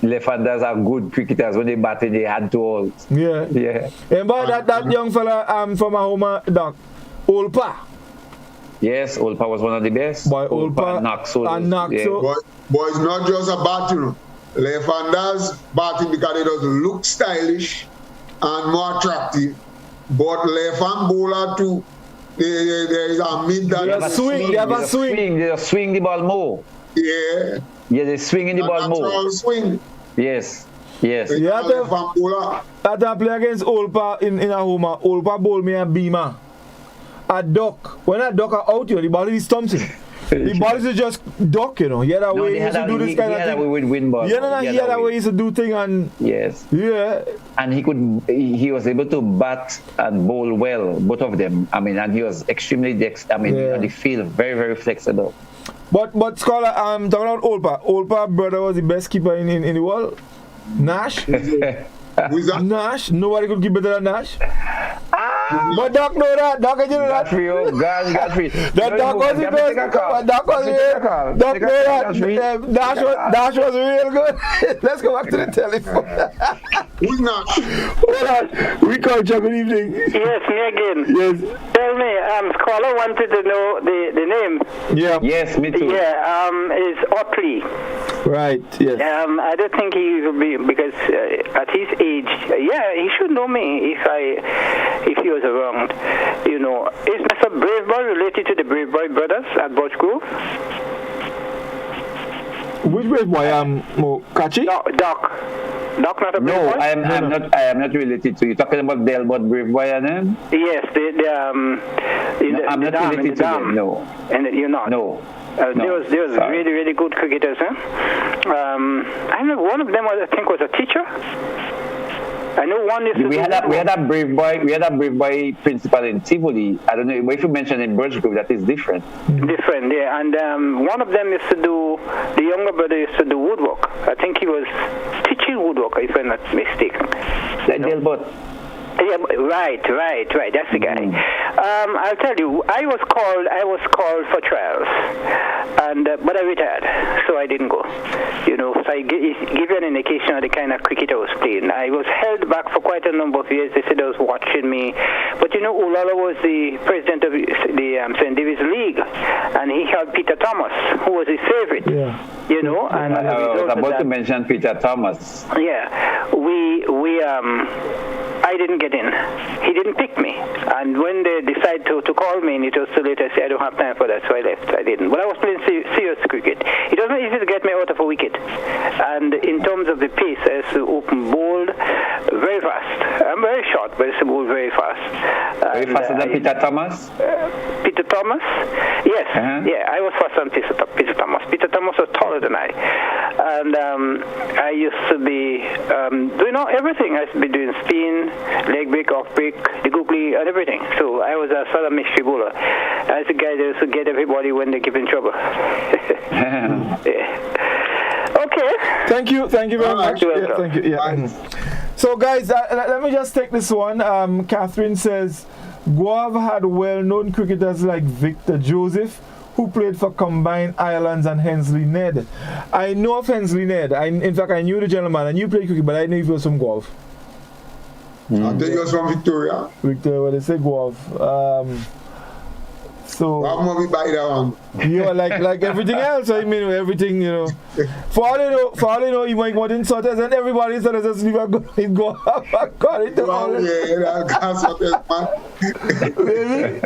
left-handers are good cricketers. When they batted, they had to hold.
Yeah. Remember that young fella from a home, Doc, Olpa.
Yes, Olpa was one of the best.
Boy, Olpa and Naxo.
But it's not just a batting. Left-handers batting because it doesn't look stylish and more attractive. But left-hand bowler too, there is a mid that...
They have a swing.
They swing the ball more.
Yeah.
Yeah, they swing in the ball more.
Natural swing.
Yes.
You have to play against Olpa in a home. Olpa bowl me a beamer. A duck. When a duck are out here, the ball is thumping. The ball is just duck, you know. He had a way he used to do this kind of thing. He had a way he used to do thing and...
Yes.
Yeah.
And he was able to bat and bowl well, both of them. I mean, and he was extremely on the field, very, very flexible.
But Scholar, I'm talking about Olpa. Olpa brother was the best keeper in the world. Nash.
Who's that?
Nash. Nobody could keep better than Nash. But Doc know that. Doc, you know that.
Godfrey.
That Doc was the best. Doc was real. Doc know that. Nash was real good. Let's go back to the telephone.
Who's Nash?
Hold on. We call you. Good evening.
Yes, me again.
Yes.
Tell me, Scholar wanted to know the name.
Yeah.
Yes, me too.
Yeah, is Otley.
Right, yes.
I don't think he will be, because at his age, he should know me if he was around. You know, is Mr. Braveboy related to the Braveboy brothers at Birch Grove?
Which Braveboy? Kachi?
Doc, not a Braveboy?
No, I am not related to you. Talking about Delbert Braveboy and them?
Yes,
I'm not related to them. No.
And you're not?
No.
There was really, really good cricketers. I know one of them I think was a teacher. I know one is.
We had a brave boy principal in Tivoli. I don't know if you mentioned in Birch Grove, that is different.
Different, yeah. And one of them used to do. The younger brother used to do woodwork. I think he was teaching woodwork, if I'm not mistaken.
Delbert.
Yeah, right. That's the guy. I'll tell you, I was called for trials, and but I retired, so I didn't go. You know, so I give you an indication of the kind of cricket I was playing. I was held back for quite a number of years. They said they was watching me, but you know, Ulala was the president of the St. David's League, and he held Peter Thomas, who was his favorite.
Yeah.
You know, and
I was about to mention Peter Thomas.
Yeah, I didn't get in. He didn't pick me. And when they decided to call me, and it was too late, I said, I don't have time for that, so I left. I didn't. But I was playing serious cricket. It wasn't easy to get me out of a wicket. And in terms of the pace, I used to open bowled very fast. I'm very short, but I used to bowl very fast.
Very faster than Peter Thomas?
Peter Thomas? Yes. Yeah, I was faster than Peter Thomas. Peter Thomas was taller than I. And I used to be doing everything. I used to be doing spin, leg break, off break, the googly, and everything. So I was a sort of mystery bowler. I was the guy that used to get everybody when they give in trouble. Yeah. Okay.
Thank you very much. Yeah, thank you. Yeah. So guys, let me just take this one. Catherine says, Guav had well-known cricketers like Victor Joseph, who played for Combined Islands and Hensley Ned. I know of Hensley Ned. In fact, I knew the gentleman. I knew he played cricket, but I didn't know he was from Guav.
I think he was from Victoria.
Victoria, well, they say Guav. So
I'm gonna be by that one.
Yeah, like everything else. I mean, everything, you know. For all you know, you might want insulters, and everybody said just leave a go according to all.
Yeah, that's
Really?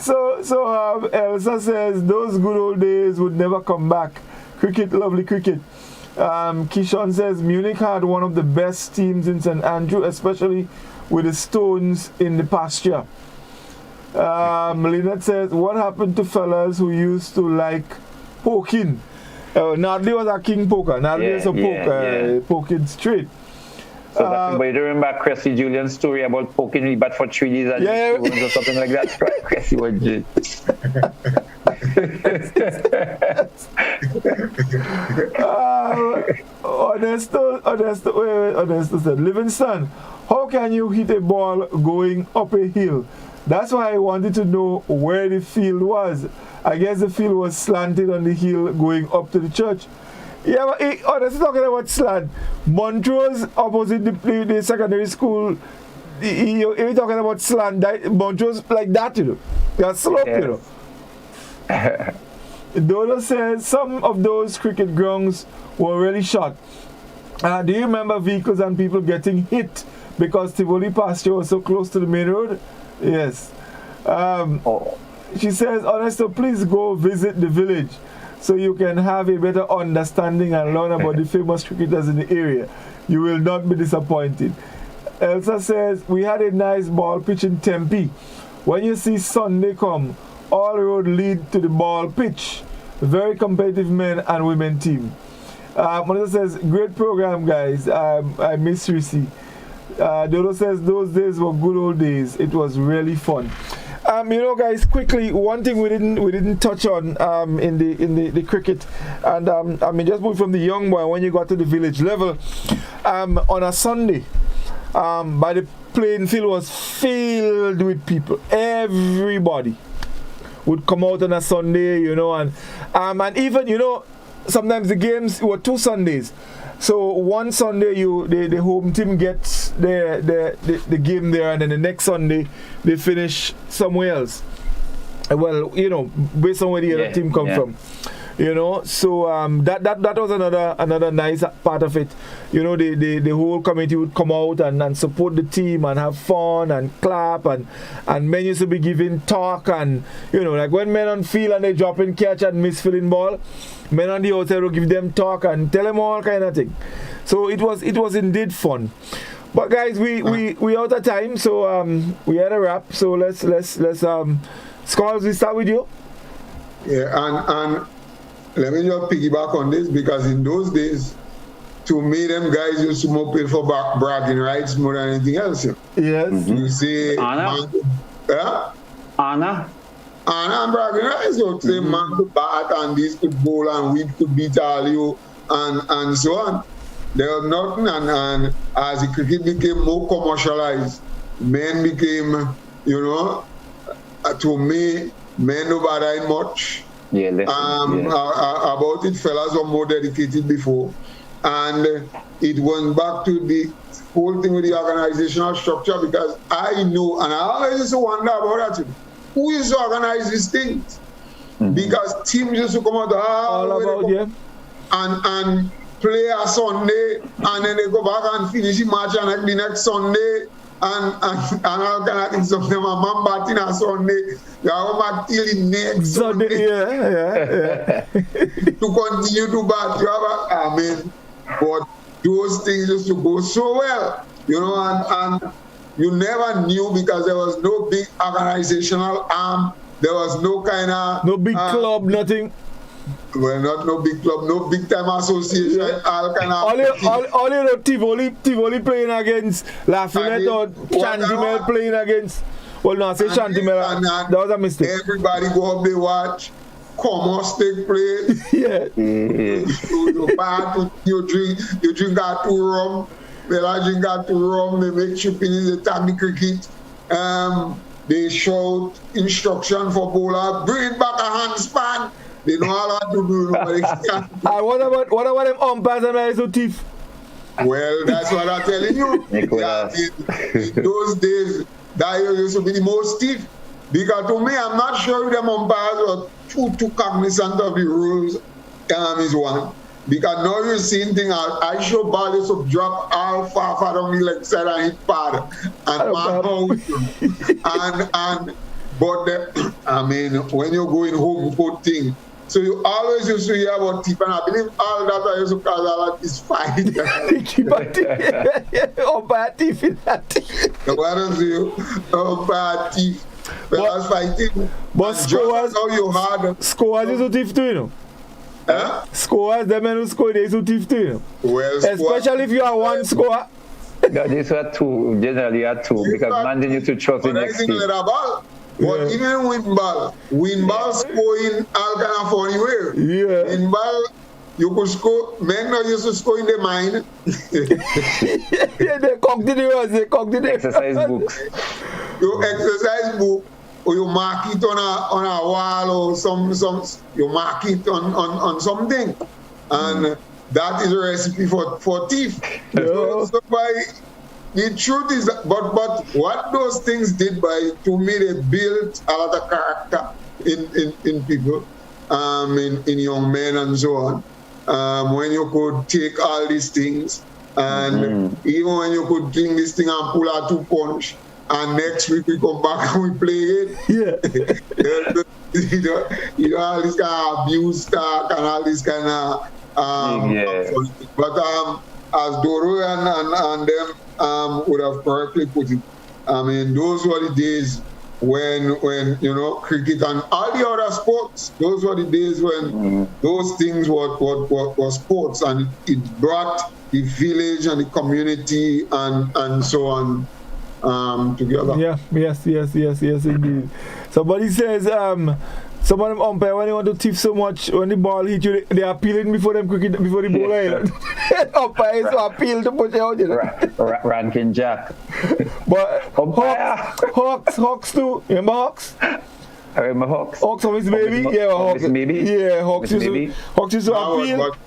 So Elsa says those good old days would never come back. Cricket, lovely cricket. Kishon says Munich had one of the best teams in St. Andrew, especially with the stones in the pasture. Lynette says, what happened to fellas who used to like poking? Nadley was a king poker. Nadley is a poking straight.
So that's the way to remember Cressy Julian's story about poking me but for 3 days or something like that. Cressy was good.
Ernesto said, Livingston, how can you hit a ball going up a hill? That's why I wanted to know where the field was. I guess the field was slanted on the hill going up to the church. Yeah, but honestly, talking about slant, Montrose opposite the secondary school, you're talking about slant, Montrose like that, you know. They're slope, you know. Dodo says some of those cricket grounds were really short. Do you remember vehicles and people getting hit because Tivoli pasture was so close to the main road? Yes. She says, Ernesto, please go visit the village so you can have a better understanding and learn about the famous cricketers in the area. You will not be disappointed. Elsa says, we had a nice ball pitch in Tempe. When you see Sunday come, all road lead to the ball pitch. Very competitive men and women team. Melissa says, great program, guys. I miss Reece. Dodo says, those days were good old days. It was really fun. You know, guys, quickly, one thing we didn't touch on in the cricket, and I mean, just moving from the young boy when you got to the village level, on a Sunday, by the playing field was filled with people. Everybody would come out on a Sunday, you know, and even, you know, sometimes the games were 2 Sundays. So one Sunday the home team gets the game there, and then the next Sunday they finish somewhere else. Well, you know, based on where the other team come from. You know, so that was another nice part of it. You know, the whole committee would come out and support the team and have fun and clap, and men used to be giving talk, and you know, like when men on field and they drop in catch and miss filling ball, men on the outside will give them talk and tell them all kind of thing. So it was indeed fun. But guys, we out of time, so we had a wrap. So let's Skulls, we start with you.
Yeah, and let me just piggyback on this, because in those days, to me, them guys used to more pay for bragging rights more than anything else.
Yes.
You see,
Anna
and bragging rights. You say man could bat and this could bowl and we could beat all you and so on. There was nothing, and as the cricket became more commercialized, men became, you know, to me, men don't bother much. About it, fellas were more dedicated before, and it went back to the whole thing with the organizational structure, because I know, and I always used to wonder about that, who used to organize these things? Because teams used to come out and play a Sunday, and then they go back and finish the match and the next Sunday, and all kind of things. Some of them are man batting a Sunday. They are back till the next Sunday. To continue to bat. But those things used to go so well, you know, and you never knew, because there was no big organizational arm. There was no kind of...
No big club, nothing.
Well, no big club, no big time association, all kind of...
All you know, Tivoli playing against Lafayette, or Chantimel playing against... Well, no, I say Chantimel, that was a mistake.
Everybody go up, they watch. Commerce take place. You drink that 2 rum. They drink that 2 rum. They make chipping, they tag the cricket. They shout instruction for bowler. Bring it back a handspan. They know how to do it.
What about them umpires and guys who thief?
Well, that's what I'm telling you. In those days, that used to be the most stiff. Because to me, I'm not sure if them umpires were too cognizant of the rules. Is one. Because now you're seeing things, I show ball used to drop all far down the leg side and hit pad. But when you're going home for thing, So you always used to hear about thief, and I believe all that I used to call that is fight.
Umpire thief in that.
What is you? Umpire thief. Fellas fighting.
But scorers,
how you had
scorers is a thief too, you know.
Huh?
Scorers, the men who score, they is a thief too, you know.
Well,
especially if you are one scorer.
These were two, generally are two, because man didn't need to trust the next team.
But even win ball scoring all kind of funny way.
Yeah.
Win ball, you could score. Men now used to score in the mine.
Yeah, they cocked the
exercise books.
You exercise book, or you mark it on a wall, or some you mark it on something, and that is a recipe for thief.
Yeah.
So by the truth is that, but what those things did to me, they built a lot of character in people, in young men and so on. When you could take all these things, and even when you could bring this thing and pull out 2 punch, and next week we come back and we play it.
Yeah.
you know all this kind of abuse talk and all this kind of but as Doro and them would have correctly put it, I mean, those were the days when you know, cricket and all the other sports, those were the days when those things were sports, and it brought the village and the community and so on together.
Yeah, yes, indeed. Somebody says, some of them umpire, when they want to thief so much, when the ball hit you, they are peeling before the ball island. Umpire is so appeal to push out, you know.
Ranking Jack.
But Hawks too. Remember Hawks?
I remember Hawks.
Hawks of his baby? Yeah, Hawks. Yeah, Hawks used to appeal.
But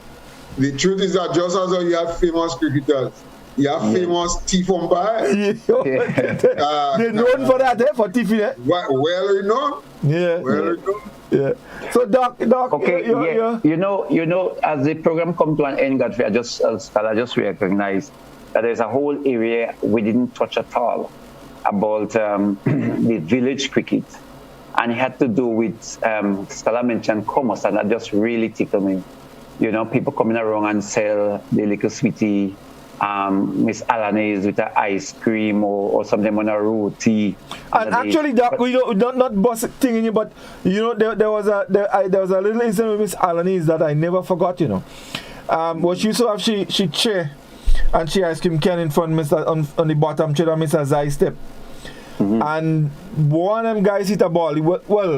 the truth is that just as you have famous cricketers, you have famous thief umpires.
They're known for that, for thieving, eh?
Well renowned.
Yeah. So Doc,
okay, you know, as the program come to an end, Godfrey, I just recognized that there's a whole area we didn't touch at all about the village cricket, and it had to do with Stella mentioned commerce, and that just really tickled me. You know, people coming around and sell the little sweetie. Miss Alanis with her ice cream or something on a roti.
And actually, Doc, we not bust thing in you, but you know, there was a little incident with Miss Alanis that I never forgot. You know, what she used to have, she chair and she ice cream can in front on the bottom chair of Mr. Zai's step. And one of them guys hit a ball.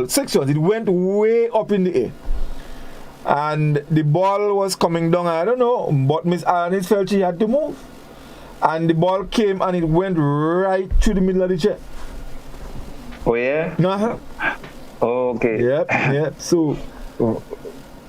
6 ones. It went way up in the air. And the ball was coming down, I don't know, but Miss Alanis felt she had to move. And the ball came and it went right through the middle of the chair.
Oh, yeah?
Uh-huh.
Oh, okay.
Yep. So...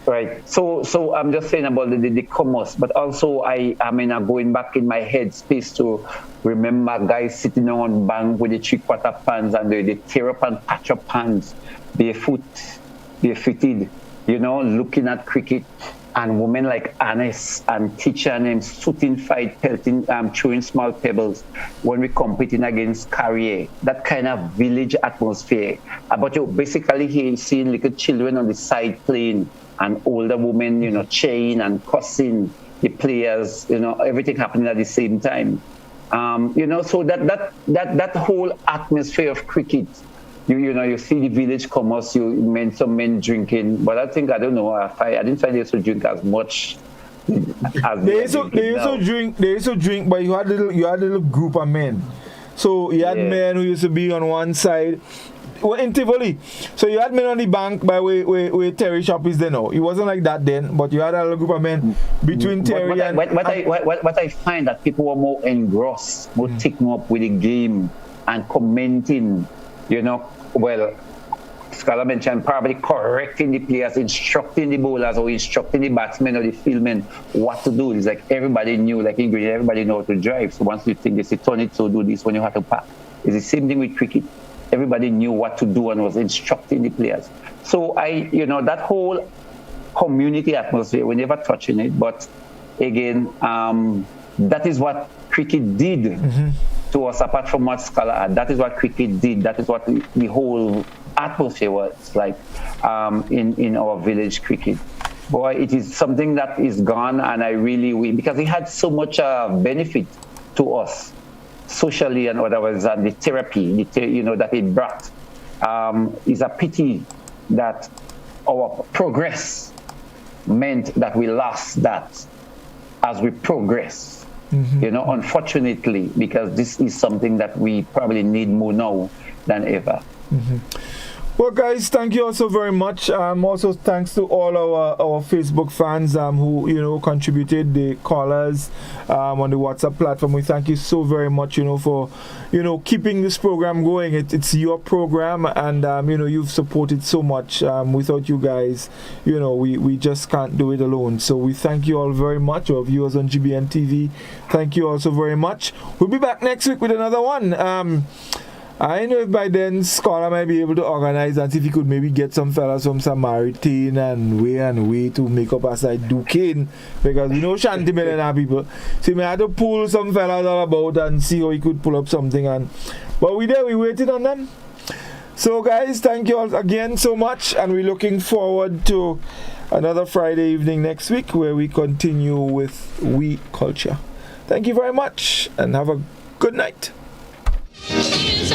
Right. So I'm just saying about the commerce, but also I mean, I'm going back in my head space to remember guys sitting on bank with the 3/4 pants and they tear up and patch up pants, barefooted, you know, looking at cricket, and women like Annis and teacher named shooting fight, pelting, throwing small pebbles when we competing against Carrier. That kind of village atmosphere. But you basically here seeing little children on the side playing, and older women, you know, cheering and cussing the players, you know, everything happening at the same time. You know, so that whole atmosphere of cricket. You know, you see the village commerce, some men drinking, but I don't know, I didn't find they used to drink as much as
they used to drink, but you had a little group of men. So you had men who used to be on one side. Well, in Tivoli. So you had men on the bank by where Terry shop is there now. It wasn't like that then, but you had a little group of men between Terry and...
What I find that people were more engrossed, more taken up with the game and commenting, you know, well, Scholar mentioned probably correcting the players, instructing the bowlers or instructing the batsmen or the fieldmen what to do. It's like everybody knew, like in Green, everybody know how to drive. So once you think they say turn it, so do this when you have to pack. It's the same thing with cricket. Everybody knew what to do and was instructing the players. So that whole community atmosphere, we never touching it, but again, that is what cricket did to us apart from what Scholar had. That is what cricket did. That is what the whole atmosphere was like in our village cricket. Boy, it is something that is gone, and I really because it had so much benefit to us socially and otherwise, and the therapy, that it brought. Is a pity that our progress meant that we lost that as we progress. Unfortunately, because this is something that we probably need more now than ever.
Well, guys, thank you also very much. Also, thanks to all our Facebook fans who contributed, the callers on the WhatsApp platform. We thank you so very much, for keeping this program going. It's your program, and you've supported so much. Without you guys, we just can't do it alone. So we thank you all very much. Our viewers on GBN TV, thank you also very much. We'll be back next week with another one. I know if by then Scholar might be able to organize and see if he could maybe get some fellas from Samaritan and way to make up a side Duquesne, because we know Shanty Millionaire people. So he may have to pull some fellas all about and see how he could pull up something. But we waiting on them. So guys, thank you all again so much, and we're looking forward to another Friday evening next week where we continue with We Culture. Thank you very much and have a good night.
It's